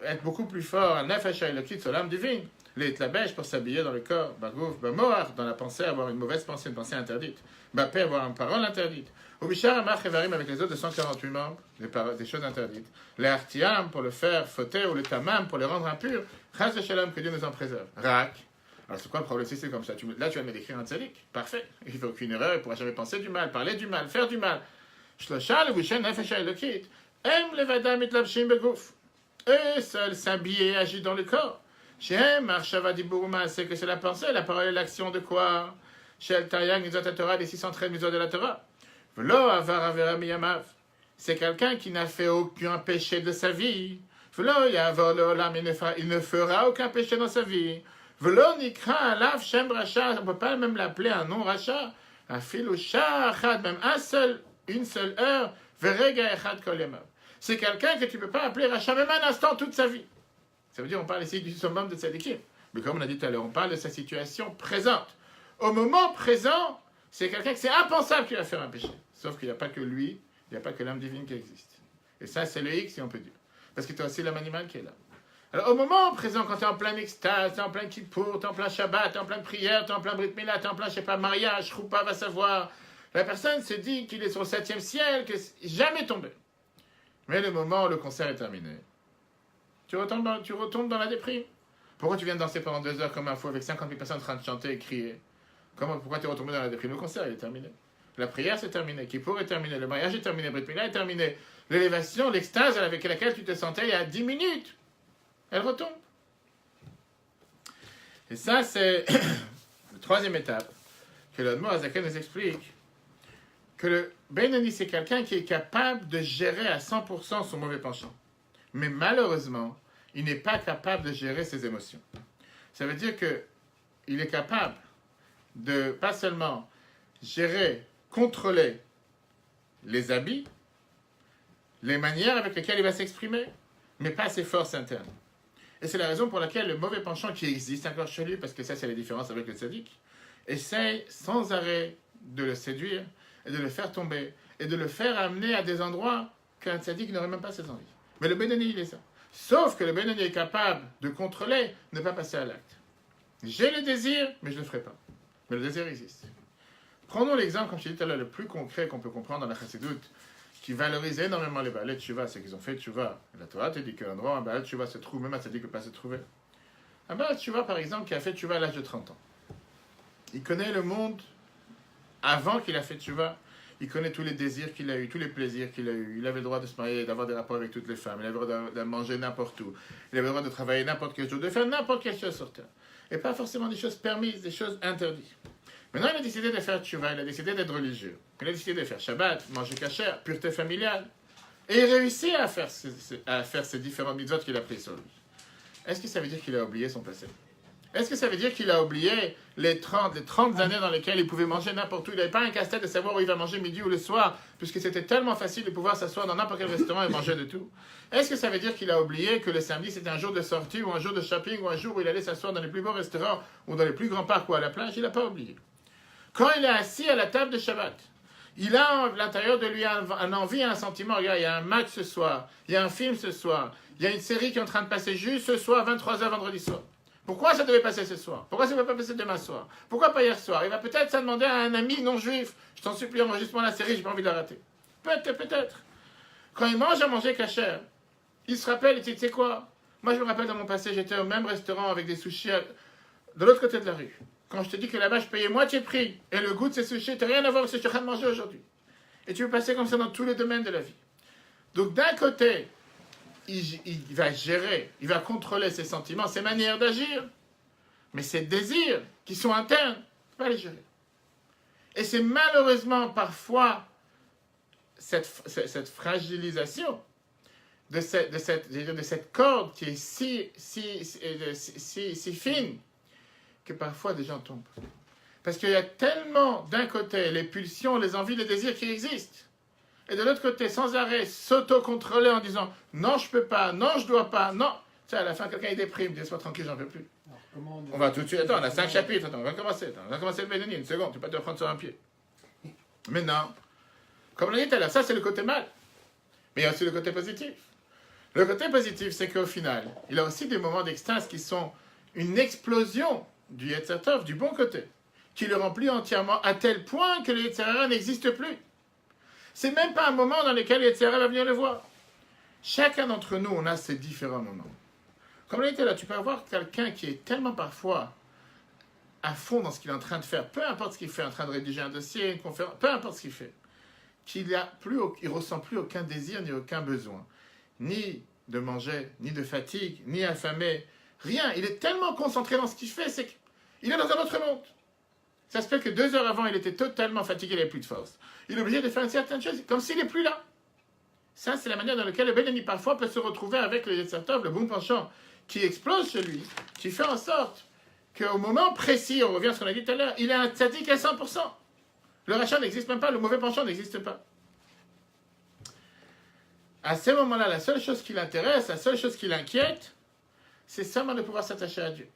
S1: être beaucoup plus forts, Nefesh et le Kit sur l'âme divine, les tlabèches pour s'habiller dans le corps, bagouf, bamoar, dans la pensée, avoir une mauvaise pensée, une pensée interdite, bapé, avoir une parole interdite, ou bishar, amach, evarim, avec les autres de 148 membres, des choses interdites, les artiam, pour le faire fauter, ou le tamam, pour les rendre impurs, chas shalom, que Dieu nous en préserve, rak. Alors c'est quoi le problème? Si c'est comme ça, là tu vas me décrire un tzaddik, parfait, il ne fait aucune erreur, il ne pourra jamais penser du mal, parler du mal, faire du mal. Shlosha, le bouchen, nefesh, elokit, em levada mitlabshim begouf. Eux seuls s'habillent et agissent dans le corps. Shem, Marshava Dibouruma, c'est que c'est la pensée, la parole et l'action de quoi? Shel Tayang, Mizot Torah, les 613 Mizot de la Torah. Velo Avar Avera Miyamav. C'est quelqu'un qui n'a fait aucun péché de sa vie. Velo Yavar Leolam, il ne fera aucun péché dans sa vie. Velo Nikra Alav Shem Racha, on ne peut pas même l'appeler un nom Racha. Un filou Shachad, même une seule heure, Verega Echad Kol Yamav. C'est quelqu'un que tu ne peux pas appeler Racha, même un instant toute sa vie. Ça veut dire qu'on parle ici du summum de tzadikim. Mais comme on a dit tout à l'heure, on parle de sa situation présente. Au moment présent, c'est quelqu'un que c'est impensable qu'il va faire un péché. Sauf qu'il n'y a pas que lui, il n'y a pas que l'âme divine qui existe. Et ça, c'est le X, si on peut dire. Parce que tu as aussi l'âme animale qui est là. Alors, au moment présent, quand tu es en plein extase, tu es en plein kippour, tu es en plein Shabbat, tu es en plein prière, tu es en plein Brit Mila, tu es en plein, je sais pas, mariage, Choupa, va savoir. La personne se dit qu'il est sur le 7e ciel, que c'est jamais tombé. Mais le moment où le concert est terminé, tu retombes dans la déprime. Pourquoi tu viens de danser pendant 2 heures comme un fou avec 50 000 personnes en train de chanter et crier? Pourquoi tu es retombé dans la déprime? Le concert il est terminé. La prière c'est terminé. Kippour est terminé. Le mariage est terminé. Brit Mila est terminé. L'élévation, l'extase avec laquelle tu te sentais il y a 10 minutes, elle retombe. Et ça c'est la 3e étape que l'Admor Azaken nous explique. Que le Benoni c'est quelqu'un qui est capable de gérer à 100% son mauvais penchant. Mais malheureusement, il n'est pas capable de gérer ses émotions. Ça veut dire qu'il est capable de, pas seulement gérer, contrôler les habits, les manières avec lesquelles il va s'exprimer, mais pas ses forces internes. Et c'est la raison pour laquelle le mauvais penchant qui existe encore chez lui, parce que ça c'est la différence avec le tzaddik, essaye sans arrêt de le séduire, et de le faire tomber, et de le faire amener à des endroits qu'un tzaddik n'aurait même pas ses envies. Mais le Benoni, il est ça. Sauf que le Benoni est capable de contrôler, ne pas passer à l'acte. J'ai le désir, mais je ne le ferai pas. Mais le désir existe. Prenons l'exemple, comme je t'ai dit tout à l'heure, le plus concret qu'on peut comprendre dans la Chassidoute, qui valorise énormément les Baalei Teshuva, c'est qu'ils ont fait Teshuva. La Torah te dit qu'un endroit, un Baalei Teshuva se trouve, même un tzaddik ne peut pas se trouver. Un Baalei Teshuva, par exemple, qui a fait Teshuva à l'âge de 30 ans. Il connaît le monde avant qu'il a fait Teshuva. Il connaît tous les désirs qu'il a eu, tous les plaisirs qu'il a eu. Il avait le droit de se marier, d'avoir des rapports avec toutes les femmes. Il avait le droit de manger n'importe où. Il avait le droit de travailler n'importe quel jour, de faire n'importe quelle chose sur terre. Et pas forcément des choses permises, des choses interdites. Maintenant, il a décidé de faire tchouva, il a décidé d'être religieux. Il a décidé de faire Shabbat, manger kasher, pureté familiale. Et il réussit à faire ces différents mitzvot qu'il a pris sur lui. Est-ce que ça veut dire qu'il a oublié son passé? Est-ce que ça veut dire qu'il a oublié les 30 années dans lesquelles il pouvait manger n'importe où? Il n'avait pas un casse-tête de savoir où il va manger midi ou le soir, puisque c'était tellement facile de pouvoir s'asseoir dans n'importe quel restaurant et manger de tout. Est-ce que ça veut dire qu'il a oublié que le samedi c'était un jour de sortie ou un jour de shopping ou un jour où il allait s'asseoir dans les plus beaux restaurants ou dans les plus grands parcs ou à la plage? Il n'a pas oublié. Quand il est assis à la table de Shabbat, il a à l'intérieur de lui un envie, un sentiment. Regarde, il y a un match ce soir, il y a un film ce soir, il y a une série qui est en train de passer juste ce soir, 23h vendredi soir. Pourquoi ça devait passer ce soir? Pourquoi ça ne va pas passer demain soir? Pourquoi pas hier soir? Il va peut-être ça demander à un ami non juif. Je t'en supplie, enregistre-moi la série, j'ai pas envie de la rater. Peut-être. Quand il mange à manger kasher, il se rappelle, il dit, tu sais quoi? Moi je me rappelle dans mon passé, j'étais au même restaurant avec des sushis de l'autre côté de la rue. Quand je te dis que là-bas je payais moitié prix, et le goût de ces sushis n'a rien à voir avec ce que je suis en train de manger aujourd'hui. Et tu peux passer comme ça dans tous les domaines de la vie. Donc d'un côté, il va gérer, il va contrôler ses sentiments, ses manières d'agir, mais ses désirs qui sont internes, il va les gérer. Et c'est malheureusement parfois cette fragilisation de cette corde qui est si fine que parfois des gens tombent. Parce qu'il y a tellement d'un côté les pulsions, les envies, les désirs qui existent, et de l'autre côté, sans arrêt, s'auto-contrôler en disant « Non, je peux pas, non, je dois pas, non ». Tu sais, à la fin, quelqu'un il déprime, il dit « Sois tranquille, j'en peux plus ». On va tout de suite, attends, on a 5 chapitres, attends, on va commencer le Benoni, une seconde, tu peux pas te prendre sur un pied. Mais non, comme on l'a dit tout à l'heure, ça c'est le côté mal. Mais il y a aussi le côté positif. Le côté positif, c'est qu'au final, il a aussi des moments d'extase qui sont une explosion du Yetzer Tov, du bon côté, qui le remplit entièrement à tel point que le Yetzer Hara n'existe plus. C'est même pas un moment dans lequel le Yetzer Hara va venir le voir. Chacun d'entre nous, on a ces différents moments. Comme on était là, tu peux avoir quelqu'un qui est tellement parfois à fond dans ce qu'il est en train de faire, peu importe ce qu'il fait, en train de rédiger un dossier, une conférence, peu importe ce qu'il fait, qu'il ne ressent plus aucun désir ni aucun besoin, ni de manger, ni de fatigue, ni affamé, rien. Il est tellement concentré dans ce qu'il fait, c'est qu'il est dans un autre monde. Ça se fait que 2 heures avant, il était totalement fatigué, il n'avait plus de force. Il est obligé de faire une certaine chose, comme s'il n'est plus là. Ça, c'est la manière dans laquelle le Ben-Ami parfois peut se retrouver avec le Yetzer Tov, le bon penchant, qui explose chez lui, qui fait en sorte qu'au moment précis, on revient à ce qu'on a dit tout à l'heure, il est un tzaddik à 100%. Le rachat n'existe même pas, le mauvais penchant n'existe pas. À ce moment-là, la seule chose qui l'intéresse, la seule chose qui l'inquiète, c'est seulement de pouvoir s'attacher à Dieu.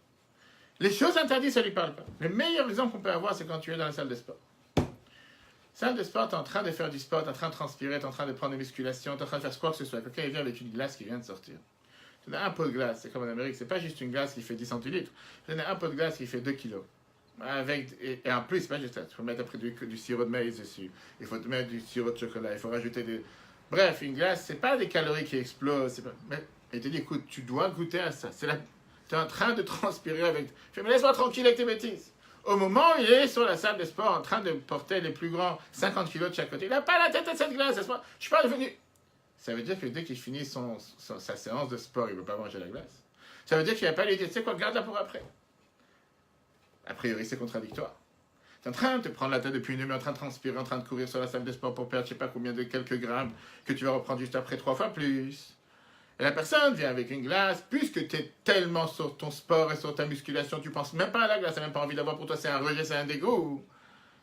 S1: Les choses interdites, ça ne lui parle pas. Le meilleur exemple qu'on peut avoir, c'est quand tu es dans la salle de sport. Salle de sport, tu es en train de faire du sport, tu es en train de transpirer, tu es en train de prendre des musculations, tu es en train de faire quoi que ce soit. Quelqu'un vient avec une glace qui vient de sortir. Tu as un pot de glace, c'est comme en Amérique, c'est pas juste une glace qui fait 10 centilitres. Tu as un pot de glace qui fait 2 kilos. Et en plus, c'est pas juste ça. Il faut mettre après du sirop de maïs dessus. Il faut te mettre du sirop de chocolat. Il faut rajouter des. Bref, une glace, c'est pas des calories qui explosent. Mais il te dit, écoute, tu dois goûter à ça. Tu es en train de transpirer avec. Je me laisse-moi tranquille avec tes bêtises. Au moment où il est sur la salle de sport en train de porter les plus grands 50 kilos de chaque côté, il n'a pas la tête à cette glace. Je ne suis pas devenu. Ça veut dire que dès qu'il finit sa séance de sport, il ne veut pas manger la glace. Ça veut dire qu'il n'a pas lui dire, tu sais quoi, garde-la pour après. A priori, c'est contradictoire. Tu es en train de te prendre la tête depuis une demi-heure, en train de transpirer, en train de courir sur la salle de sport pour perdre je ne sais pas combien de quelques grammes que tu vas reprendre juste après 3 fois plus. Et la personne vient avec une glace, puisque tu es tellement sur ton sport et sur ta musculation, tu penses même pas à la glace, tu n'as même pas envie d'avoir pour toi, c'est un rejet, c'est un dégoût.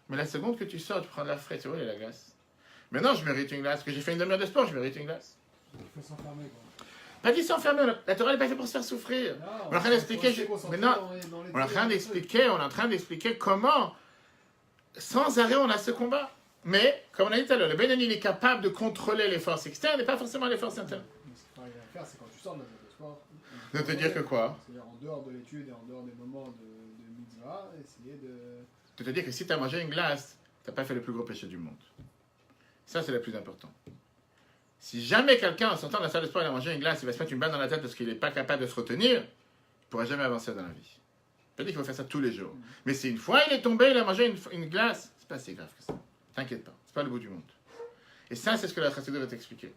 S1: Mais la seconde que tu sors, tu prends de la fraîche, c'est où est la glace? Maintenant, je mérite une glace, que j'ai fait une demi-heure de sport, je mérite une glace.
S2: Il faut s'enfermer, quoi.
S1: Pas dit s'enfermer, la Torah n'est pas faite pour se faire souffrir.
S2: Non,
S1: on est en train d'expliquer, maintenant, on est en train d'expliquer comment, sans arrêt, on a ce combat. Mais, comme on a dit tout à l'heure, le Ben-Ami, il est capable de contrôler les forces externes et pas forcément les forces internes.
S2: Mais ce qu'il faut arriver à faire, c'est quand tu sors de la salle de sport.
S1: De te dire que quoi?
S2: C'est-à-dire en dehors de l'étude et en dehors des moments de mitzvah, essayer de.
S1: De te dire que si tu as mangé une glace, tu n'as pas fait le plus gros péché du monde. Ça, c'est le plus important. Si jamais quelqu'un, en sortant de la salle de sport, il a mangé une glace, il va se mettre une balle dans la tête parce qu'il n'est pas capable de se retenir, il ne pourra jamais avancer dans la vie. Je ne dire qu'il faut faire ça tous les jours. Mais si une fois il est tombé, il a mangé une glace, c'est pas si grave que ça. T'inquiète pas, c'est pas le bout du monde. Et ça, c'est ce que la Chassidut va t'expliquer.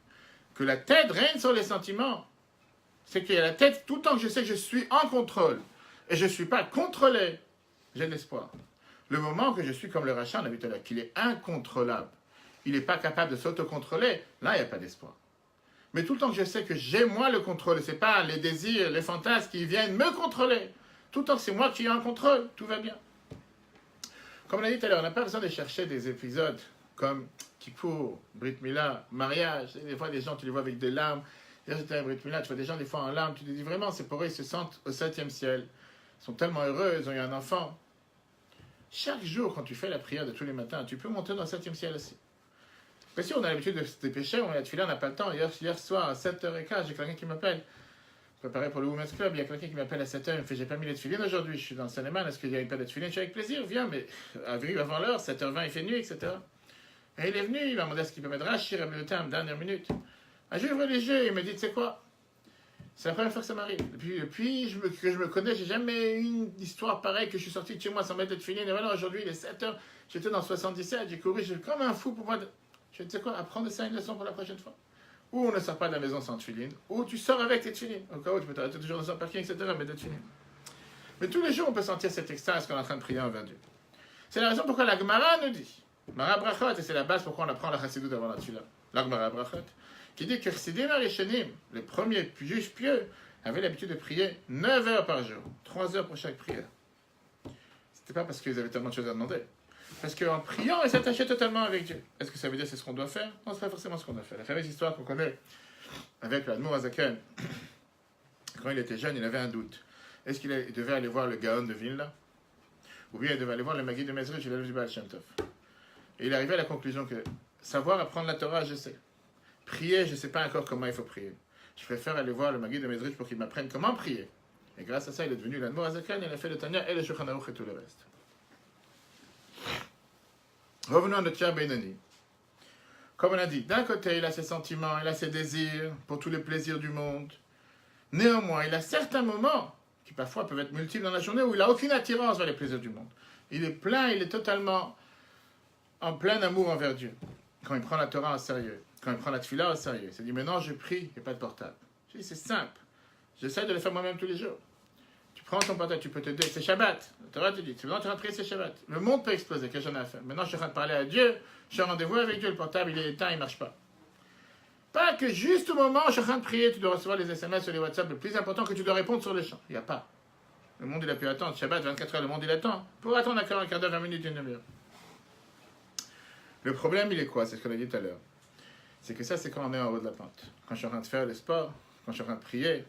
S1: Que la tête règne sur les sentiments. C'est qu'il y a la tête, tout le temps que je sais que je suis en contrôle et je ne suis pas contrôlé, j'ai de l'espoir. Le moment que je suis comme le rachat, on a vu tout à l'heure, qu'il est incontrôlable, il n'est pas capable de s'autocontrôler, là, il n'y a pas d'espoir. Mais tout le temps que je sais que j'ai moi le contrôle, ce n'est pas les désirs, les fantasmes qui viennent me contrôler. Tout le temps que c'est moi qui ai un contrôle, tout va bien. Comme on a dit tout à l'heure, on n'a pas besoin de chercher des épisodes comme Kippour, Brit Mila, mariage. Des fois, des gens, tu les vois avec des larmes. J'étais à Brit Mila, tu vois des gens des fois en larmes, tu te dis vraiment, c'est pour eux, ils se sentent au 7e ciel. Ils sont tellement heureux, ils ont eu un enfant. Chaque jour, quand tu fais la prière de tous les matins, tu peux monter dans le 7e ciel aussi. Mais si on a l'habitude de se dépêcher, on a on n'a pas le temps. Hier soir, à 7h15, j'ai quelqu'un qui m'appelle. Préparé pour le Women's Club, il y a quelqu'un qui m'appelle à 7h, il me fait, j'ai pas mis les tefilines aujourd'hui, je suis dans le cinéma, est-ce qu'il y a une paire de tefilines? Je suis avec plaisir, viens, mais arrive avant l'heure, 7h20, il fait nuit, etc. Et il est venu, il m'a demandé ce qu'il peut me rachir à le terme, dernière minute. J'ouvre les yeux, il me dit, tu sais quoi? C'est la première fois que ça m'arrive. Depuis que je me connais, j'ai jamais eu une histoire pareille que je suis sorti de chez moi sans mettre de tefilines. Et voilà, aujourd'hui, il est 7h, j'étais dans 77, j'ai couru, j'ai comme un fou pour moi. Je sais quoi, apprendre ça une leçon pour la prochaine fois. Ou on ne sort pas de la maison sans tefilines, ou tu sors avec tes tefilines. Au cas où tu peux t'arrêter toujours dans un parking, etc., mais des tefilines. Mais tous les jours, on peut sentir cette extase qu'on est en train de prier envers Dieu. C'est la raison pourquoi la Gemara nous dit, Mara Brachot, et c'est la base pourquoi on apprend la Chassidut avant la Tfila, la Gemara Brachot, qui dit que Chassidim Arishanim, les premiers juges pieux, avaient l'habitude de prier 9 heures par jour, 3 heures pour chaque prière. C'était pas parce qu'ils avaient tellement de choses à demander. Parce qu'en priant, ils s'attachaient totalement avec Dieu. Est-ce que ça veut dire que c'est ce qu'on doit faire? Non, c'est pas forcément ce qu'on doit faire. La fameuse histoire qu'on connaît avec l'Admour Azaken, quand il était jeune, il avait un doute. Est-ce qu'il devait aller voir le Gaon de Vilna? Ou bien il devait aller voir le Maguide de Mezrich, il a du Baal Shem Tov. Et il est arrivé à la conclusion que savoir apprendre la Torah, je sais. Prier, je ne sais pas encore comment il faut prier. Je préfère aller voir le Maguide de Mezrich pour qu'il m'apprenne comment prier. Et grâce à ça, il est devenu l'Admor Azaken, il a fait le Tanya et le Shulchan Aruch et tout le reste. Revenons à notre cher Benoni. Comme on a dit, d'un côté, il a ses sentiments, il a ses désirs pour tous les plaisirs du monde. Néanmoins, il a certains moments, qui parfois peuvent être multiples dans la journée, où il n'a aucune attirance vers les plaisirs du monde. Il est plein, il est totalement en plein amour envers Dieu. Quand il prend la Torah au sérieux, quand il prend la Tefila au sérieux, il se dit, maintenant je prie, il n'y a pas de portable. Je dis, c'est simple. J'essaie de le faire moi-même tous les jours. Tu prends ton portable, tu peux te dire, c'est Shabbat. La Torah te dit, maintenant tu es en train de prier, c'est Shabbat. Le monde peut exploser, qu'est-ce que j'en ai à faire? Maintenant je suis en train de parler à Dieu, je suis en rendez-vous avec Dieu, le portable il est éteint, il ne marche pas. Pas que juste au moment où je suis en train de prier, tu dois recevoir les SMS ou les WhatsApp, le plus important que tu dois répondre sur le champ. Il n'y a pas. Le monde il a pu attendre, Shabbat, 24 heures, le monde il attend. Pour attendre un quart d'heure, 20 minutes, une demi-heure. Le problème il est quoi? C'est ce qu'on a dit tout à l'heure. C'est que ça c'est quand on est en haut de la pente. Quand je suis en train de faire le sport, quand je suis en train de prier,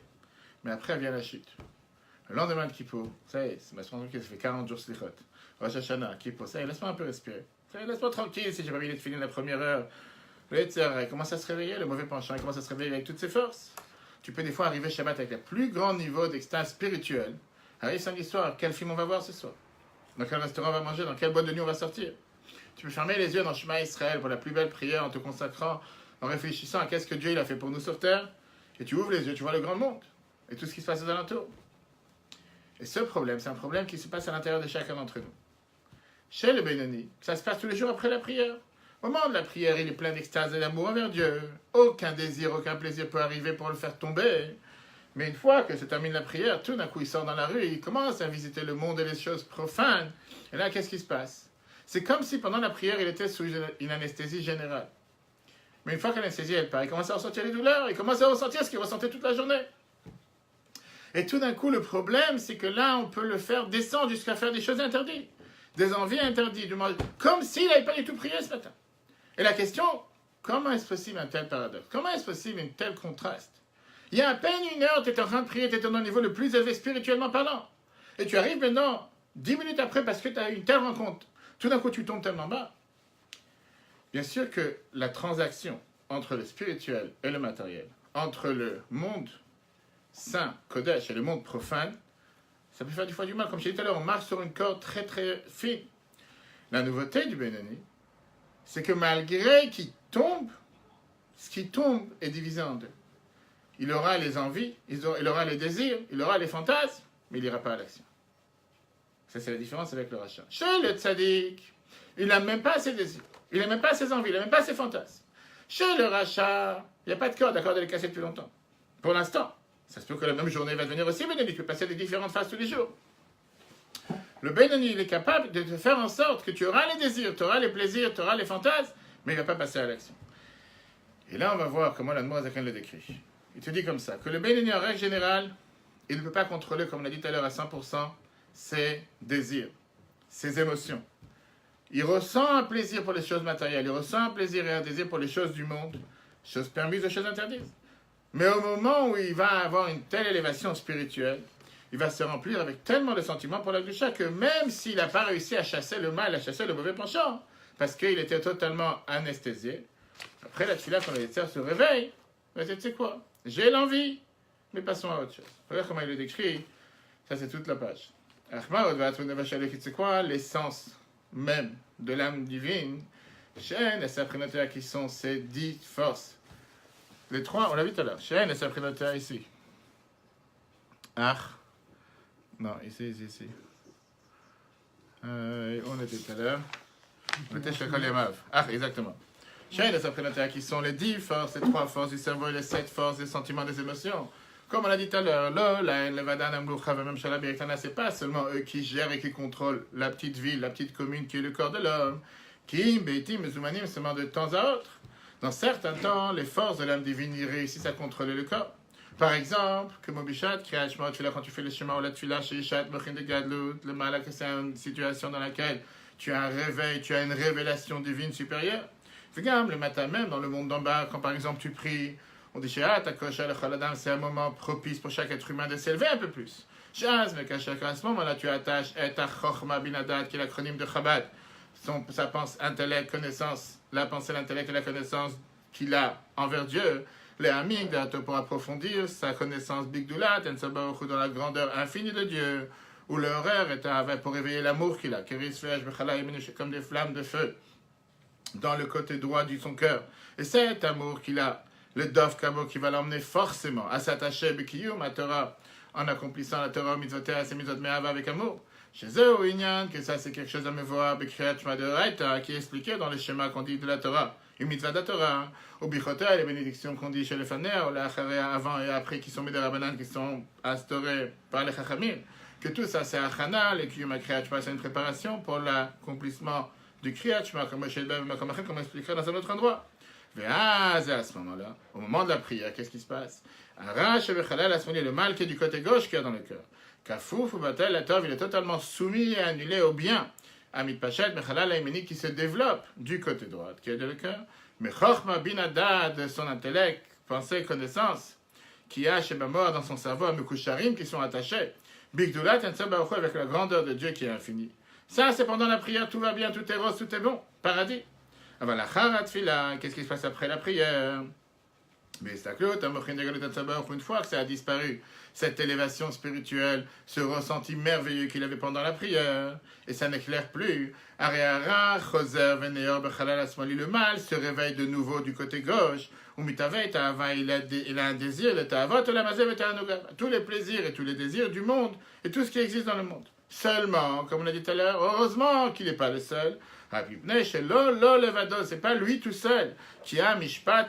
S1: mais après vient la chute. Le lendemain de Kippour, ça y est, c'est ma soirée qui fait 40 jours slichot. Rosh Hashanah, Kippour, ça y est, laisse-moi un peu respirer. Ça y est, laisse-moi tranquille si j'ai pas envie de finir la première heure. Le Yetzirah, il commence à se réveiller, le mauvais penchant, il commence à se réveiller avec toutes ses forces. Tu peux des fois arriver Shabbat avec le plus grand niveau d'extase spirituelle. Arrive samedi soir, quel film on va voir ce soir? Dans quel restaurant on va manger? Dans quelle boîte de nuit on va sortir? Tu peux fermer les yeux dans Shema Israël pour la plus belle prière en te consacrant, en réfléchissant à qu'est-ce que Dieu il a fait pour nous sur terre. Et tu ouvres les yeux, tu vois le grand monde et tout ce qui se passe aux alentours. Et ce problème, c'est un problème qui se passe à l'intérieur de chacun d'entre nous. Chez le Benoni, ça se passe tous les jours après la prière. Au moment de la prière, il est plein d'extase et d'amour envers Dieu. Aucun désir, aucun plaisir peut arriver pour le faire tomber. Mais une fois que se termine la prière, tout d'un coup, il sort dans la rue et il commence à visiter le monde et les choses profanes. Et là, qu'est-ce qui se passe? C'est comme si pendant la prière, il était sous une anesthésie générale. Mais une fois que l'anesthésie elle part, il commence à ressentir les douleurs, il commence à ressentir ce qu'il ressentait toute la journée. Et tout d'un coup, le problème, c'est que là, on peut le faire descendre jusqu'à faire des choses interdites. Des envies interdites, comme s'il n'avait pas du tout prié ce matin. Et la question, comment est-ce possible un tel paradoxe? Comment est-ce possible un tel contraste? Il y a à peine une heure, tu étais en train de prier, tu étais au niveau le plus élevé spirituellement parlant. Et tu arrives maintenant, 10 minutes après, parce que tu as eu une telle rencontre. Tout d'un coup, tu tombes tellement bas. Bien sûr que la transaction entre le spirituel et le matériel, entre le monde saint, Kodesh, et le monde profane, ça peut faire du fois du mal. Comme je l'ai dit tout à l'heure, on marche sur une corde très très fine. La nouveauté du Benoni, c'est que malgré qu'il tombe, ce qui tombe est divisé en deux. Il aura les envies, il aura les désirs, il aura les fantasmes, mais il n'ira pas à l'action. Ça, c'est la différence avec le rachat. Chez le tzaddik, il n'a même pas ses désirs, il n'a même pas ses envies, il n'a même pas ses fantasmes. Chez le rachat, il n'y a pas de corde, d'accord, de les casser depuis longtemps. Pour l'instant. Ça se peut que la même journée va devenir aussi Benoni, tu peux passer des différentes phases tous les jours. Le Benoni, il est capable de te faire en sorte que tu auras les désirs, tu auras les plaisirs, tu auras les fantasmes, mais il ne va pas passer à l'action. Et là, on va voir comment l'Admor Azaken le décrit. Il te dit comme ça, que le Benoni, en règle générale, il ne peut pas contrôler, comme on l'a dit tout à l'heure, à 100%, ses désirs, ses émotions. Il ressent un plaisir pour les choses matérielles, il ressent un plaisir et un désir pour les choses du monde, choses permises et choses interdites. Mais au moment où il va avoir une telle élévation spirituelle, il va se remplir avec tellement de sentiments pour la Gdusha que même s'il n'a pas réussi à chasser le mal, à chasser le mauvais penchant, parce qu'il était totalement anesthésié, après la tefila, quand le Yetzer se réveille, il va dire, tu sais quoi, j'ai l'envie, mais passons à autre chose. Regarde comment il le décrit, ça c'est toute la page. C'est quoi l'essence même de l'âme divine, Shen et sa prénotaire qui sont ces 10 forces. Les trois, on l'a vu tout à l'heure. Shen et sa prénotaire ici. Non, ici. On était tout à l'heure. On était chez Koliamav. Exactement. Shen et sa prénotaire qui sont les 10 forces, les 3 forces du cerveau et les 7 forces des sentiments, des émotions. Comme on l'a dit tout à l'heure, c'est pas seulement eux qui gèrent et qui contrôlent la petite ville, la petite commune qui est le corps de l'homme. Kim, Beitim, Mezumanim, seulement de temps à autre. Dans certains temps, les forces de l'âme divine y réussissent à contrôler le corps. Par exemple, que Mobishat, quand tu fais le chemin ou la tefila, chez Ishat, Mochin de Gadlut, le malak, c'est une situation dans laquelle tu as un réveil, tu as une révélation divine supérieure. Regarde, le matin même, dans le monde d'en bas, quand par exemple tu pries, on dit c'est un moment propice pour chaque être humain de s'élever un peu plus. À ce moment-là, tu attaches ta Chochma Binadat, qui est l'acronyme de Chabad, sa pensée, intellect, connaissance, la pensée, l'intellect et la connaissance qu'il a envers Dieu. Les Hamik, pour approfondir sa connaissance Bigdulat, dans la grandeur infinie de Dieu, où le horaire est pour réveiller l'amour qu'il a, comme des flammes de feu, dans le côté droit de son cœur. Et cet amour qu'il a, le Dov Kabo, qui va l'emmener forcément à s'attacher Bekiyum à Torah, en accomplissant la Torah, mitzvotea, ses mitzvot me'ava avec amour. Chez eux, au Inyan, que ça c'est quelque chose à me voir, Bekriyat Shema de Raita, qui est expliqué dans les schémas qu'on dit de la Torah. Une mitzvah de la Torah, au Bichotea, les bénédictions qu'on dit chez les Fanea, ou la Acharea avant et après, qui sont mis de Rabbanan, qui sont instaurées par les Chachamim. Que tout ça c'est Achana, les Kiyum Kriyat Shema, c'est une préparation pour l'accomplissement du Kriyat Shema, comme on expliquera dans un autre endroit. Et à ce moment-là, au moment de la prière, qu'est-ce qui se passe? Le mal qui est du côté gauche qui est dans le cœur. Kafouf ou Batel, la Tov, il est totalement soumis et annulé au bien. Amit Pachet, Mechalal Aimeni qui se développe du côté droit qui est dans le cœur. Mais Chochma Binada de son intellect, pensée, connaissance, qui a chez Bamor dans son cerveau, à Mekusharim qui sont attachés. Bigdulat, avec la grandeur de Dieu qui est infinie. Ça, c'est pendant la prière, tout va bien, tout est rose, tout est bon. Paradis. Avant la Charat Fila, qu'est-ce qui se passe après la prière? Mais une fois que ça a disparu, cette élévation spirituelle, ce ressenti merveilleux qu'il avait pendant la prière, et ça n'éclaire plus. Le mal se réveille de nouveau du côté gauche. Il a un désir, tous les plaisirs et tous les désirs du monde, et tout ce qui existe dans le monde. Seulement, comme on a dit tout à l'heure, heureusement qu'il n'est pas le seul. C'est pas lui tout seul qui a mishpat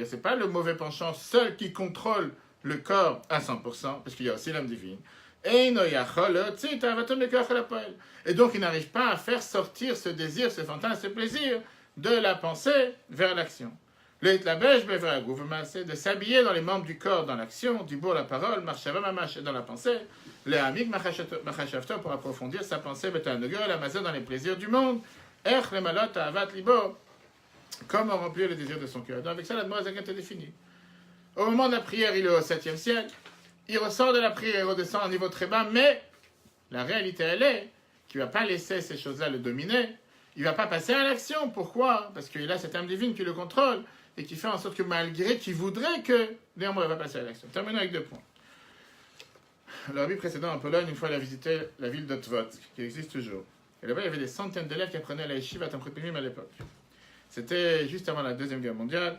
S1: c'est pas le mauvais penchant seul qui contrôle le corps à 100%, parce qu'il y a aussi l'âme divine. Et donc il n'arrive pas à faire sortir ce désir, ce fantasme, ce plaisir de la pensée vers l'action. De s'habiller dans les membres du corps, dans l'action, du beau la parole, dans la pensée, les amik machashavto pour approfondir sa pensée, dans les plaisirs du monde, comment remplir le désir de son cœur. Donc avec ça, la demande est définie. Au moment de la prière, il est au 7e ciel, il ressort de la prière et redescend à un niveau très bas, mais la réalité, elle est qu'il ne va pas laisser ces choses-là le dominer, il ne va pas passer à l'action. Pourquoi? Parce qu'il a cette âme divine qui le contrôle, et qui fait en sorte que malgré qu'il voudrait que, néanmoins, il va passer à l'action. Terminons avec 2 points. Le rabbi précédent en Pologne, une fois, il a visité la ville d'Otwotsk, qui existe toujours. Et là-bas, il y avait des centaines d'élèves qui apprenaient à la yeshiva à l'époque. C'était juste avant la Deuxième Guerre mondiale.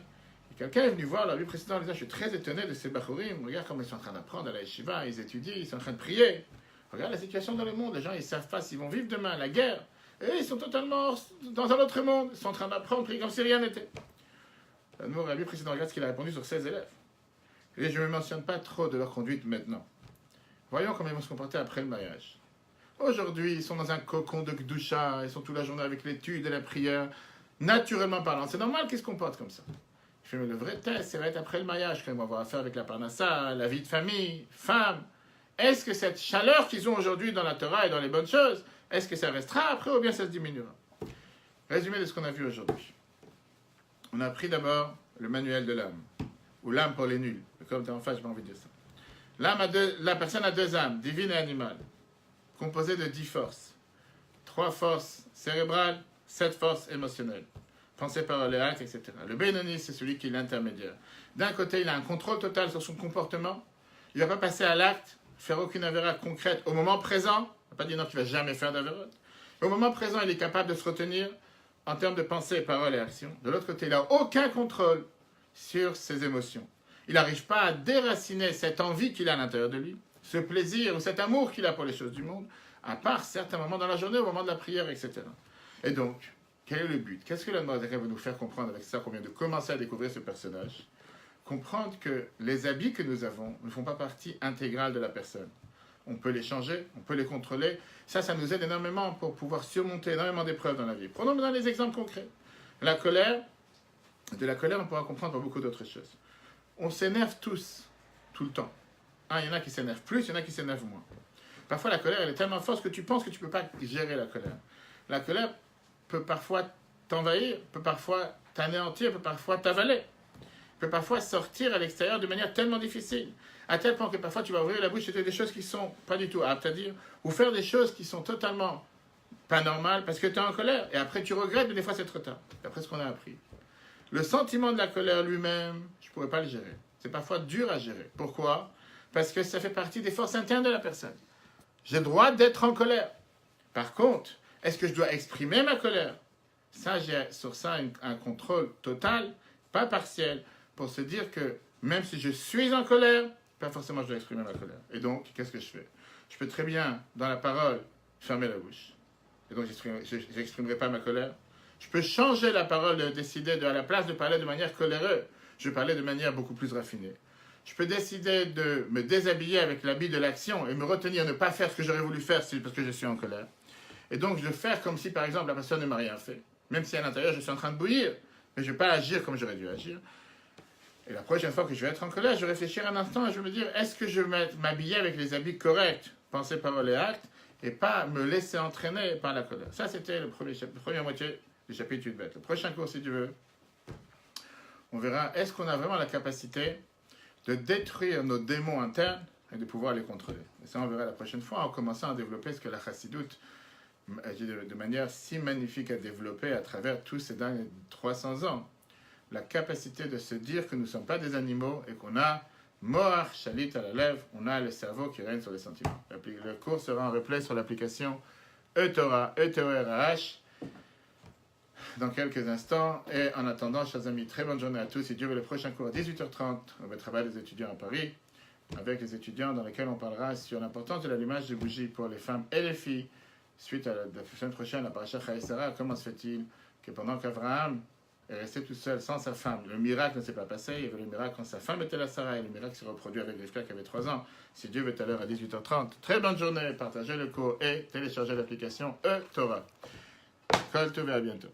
S1: Et quelqu'un est venu voir le rabbi précédent en disant, je suis très étonné de ces bachurim, regarde comment ils sont en train d'apprendre à la yeshiva, ils étudient, ils sont en train de prier. Regarde la situation dans le monde, les gens, ils ne savent pas s'ils vont vivre demain, la guerre. Et ils sont totalement dans un autre monde, ils sont en train d'apprendre, prier comme si rien n'était. Le rabbi précédent, regarde ce qu'il a répondu sur 16 élèves. Et je ne me mentionne pas trop de leur conduite maintenant. Voyons comment ils vont se comporter après le mariage. Aujourd'hui, ils sont dans un cocon de Gdusha, ils sont toute la journée avec l'étude et la prière, naturellement parlant. C'est normal qu'ils se comportent comme ça. Je fais, mais le vrai test, ça va être après le mariage, quand ils vont avoir affaire avec la parnassa, la vie de famille, femme. Est-ce que cette chaleur qu'ils ont aujourd'hui dans la Torah et dans les bonnes choses, est-ce que ça restera après ou bien ça se diminuera? Résumé de ce qu'on a vu aujourd'hui. On a appris d'abord le manuel de l'âme, ou l'âme pour les nuls. Comme tu es en face, j'ai pas envie de dire ça. La personne a 2 âmes, divine et animale, composées de 10 forces. 3 forces cérébrales, 7 forces émotionnelles. Pensée, parole et acte, etc. Le Benoni, c'est celui qui est l'intermédiaire. D'un côté, il a un contrôle total sur son comportement. Il ne va pas passer à l'acte, faire aucune avéra concrète au moment présent. On ne va pas dire non qu'il ne va jamais faire d'avéra. Au moment présent, il est capable de se retenir en termes de pensée, parole et action. De l'autre côté, il n'a aucun contrôle sur ses émotions. Il n'arrive pas à déraciner cette envie qu'il a à l'intérieur de lui, ce plaisir ou cet amour qu'il a pour les choses du monde, à part certains moments dans la journée, au moment de la prière, etc. Et donc, quel est le but? Qu'est-ce que la Noirzaïra veut nous faire comprendre avec ça qu'on vient de commencer à découvrir ce personnage? Comprendre que les habits que nous avons ne font pas partie intégrale de la personne. On peut les changer, on peut les contrôler. Ça nous aide énormément pour pouvoir surmonter énormément d'épreuves dans la vie. Prenons maintenant des exemples concrets. La colère, de la colère, on pourra comprendre par beaucoup d'autres choses. On s'énerve tous, tout le temps. Il y en a qui s'énervent plus, il y en a qui s'énervent moins. Parfois, la colère, elle est tellement forte que tu penses que tu ne peux pas gérer la colère. La colère peut parfois t'envahir, peut parfois t'anéantir, peut parfois t'avaler, peut parfois sortir à l'extérieur de manière tellement difficile, à tel point que parfois tu vas ouvrir la bouche et dire des choses qui ne sont pas du tout aptes à dire, ou faire des choses qui sont totalement pas normales parce que tu es en colère, et après tu regrettes, mais des fois c'est trop tard, d'après ce qu'on a appris. Le sentiment de la colère lui-même, je ne pourrais pas le gérer. C'est parfois dur à gérer. Pourquoi? Parce que ça fait partie des forces internes de la personne. J'ai le droit d'être en colère. Par contre, est-ce que je dois exprimer ma colère? Ça, j'ai sur ça un contrôle total, pas partiel, pour se dire que même si je suis en colère, pas forcément je dois exprimer ma colère. Et donc, qu'est-ce que je fais? Je peux très bien, dans la parole, fermer la bouche. Et donc, je n'exprimerai pas ma colère. Je peux changer la parole, décider à la place de parler de manière coléreuse, je vais parler de manière beaucoup plus raffinée. Je peux décider de me déshabiller avec l'habit de l'action et me retenir, ne pas faire ce que j'aurais voulu faire parce que je suis en colère. Et donc, je vais faire comme si, par exemple, la personne ne m'a rien fait. Même si à l'intérieur, je suis en train de bouillir, mais je ne vais pas agir comme j'aurais dû agir. Et la prochaine fois que je vais être en colère, je vais réfléchir un instant et je vais me dire, est-ce que je vais m'habiller avec les habits corrects, pensée, parole et acte, et pas me laisser entraîner par la colère. Ça, c'était la première moitié du chapitre 8 bête. Le prochain cours, si tu veux, on verra, est-ce qu'on a vraiment la capacité de détruire nos démons internes et de pouvoir les contrôler. Et ça, on verra la prochaine fois, en commençant à développer ce que la chassidoute agit de manière si magnifique à développer à travers tous ces derniers 300 ans. La capacité de se dire que nous ne sommes pas des animaux et qu'on a Moach, Shalit à la lèvre, on a le cerveau qui règne sur les sentiments. Le cours sera en replay sur l'application eTorah, E-T-O-R-A-H, dans quelques instants. Et en attendant, chers amis, très bonne journée à tous. Et Dieu veut le prochain cours à 18h30, on va travailler des étudiants à Paris, avec les étudiants dans lesquels on parlera sur l'importance de l'allumage des bougies pour les femmes et les filles. Suite à la semaine prochaine, la paracha Chaïsara, comment se fait-il que pendant qu'Abraham est resté tout seul sans sa femme, le miracle ne s'est pas passé, il y avait le miracle quand sa femme était la Sarah, et le miracle s'est reproduit avec Rivka qui avait 3 ans. Si Dieu veut, à l'heure à 18h30. Très bonne journée, partagez le cours et téléchargez l'application eTorah. Kol Tov et à bientôt.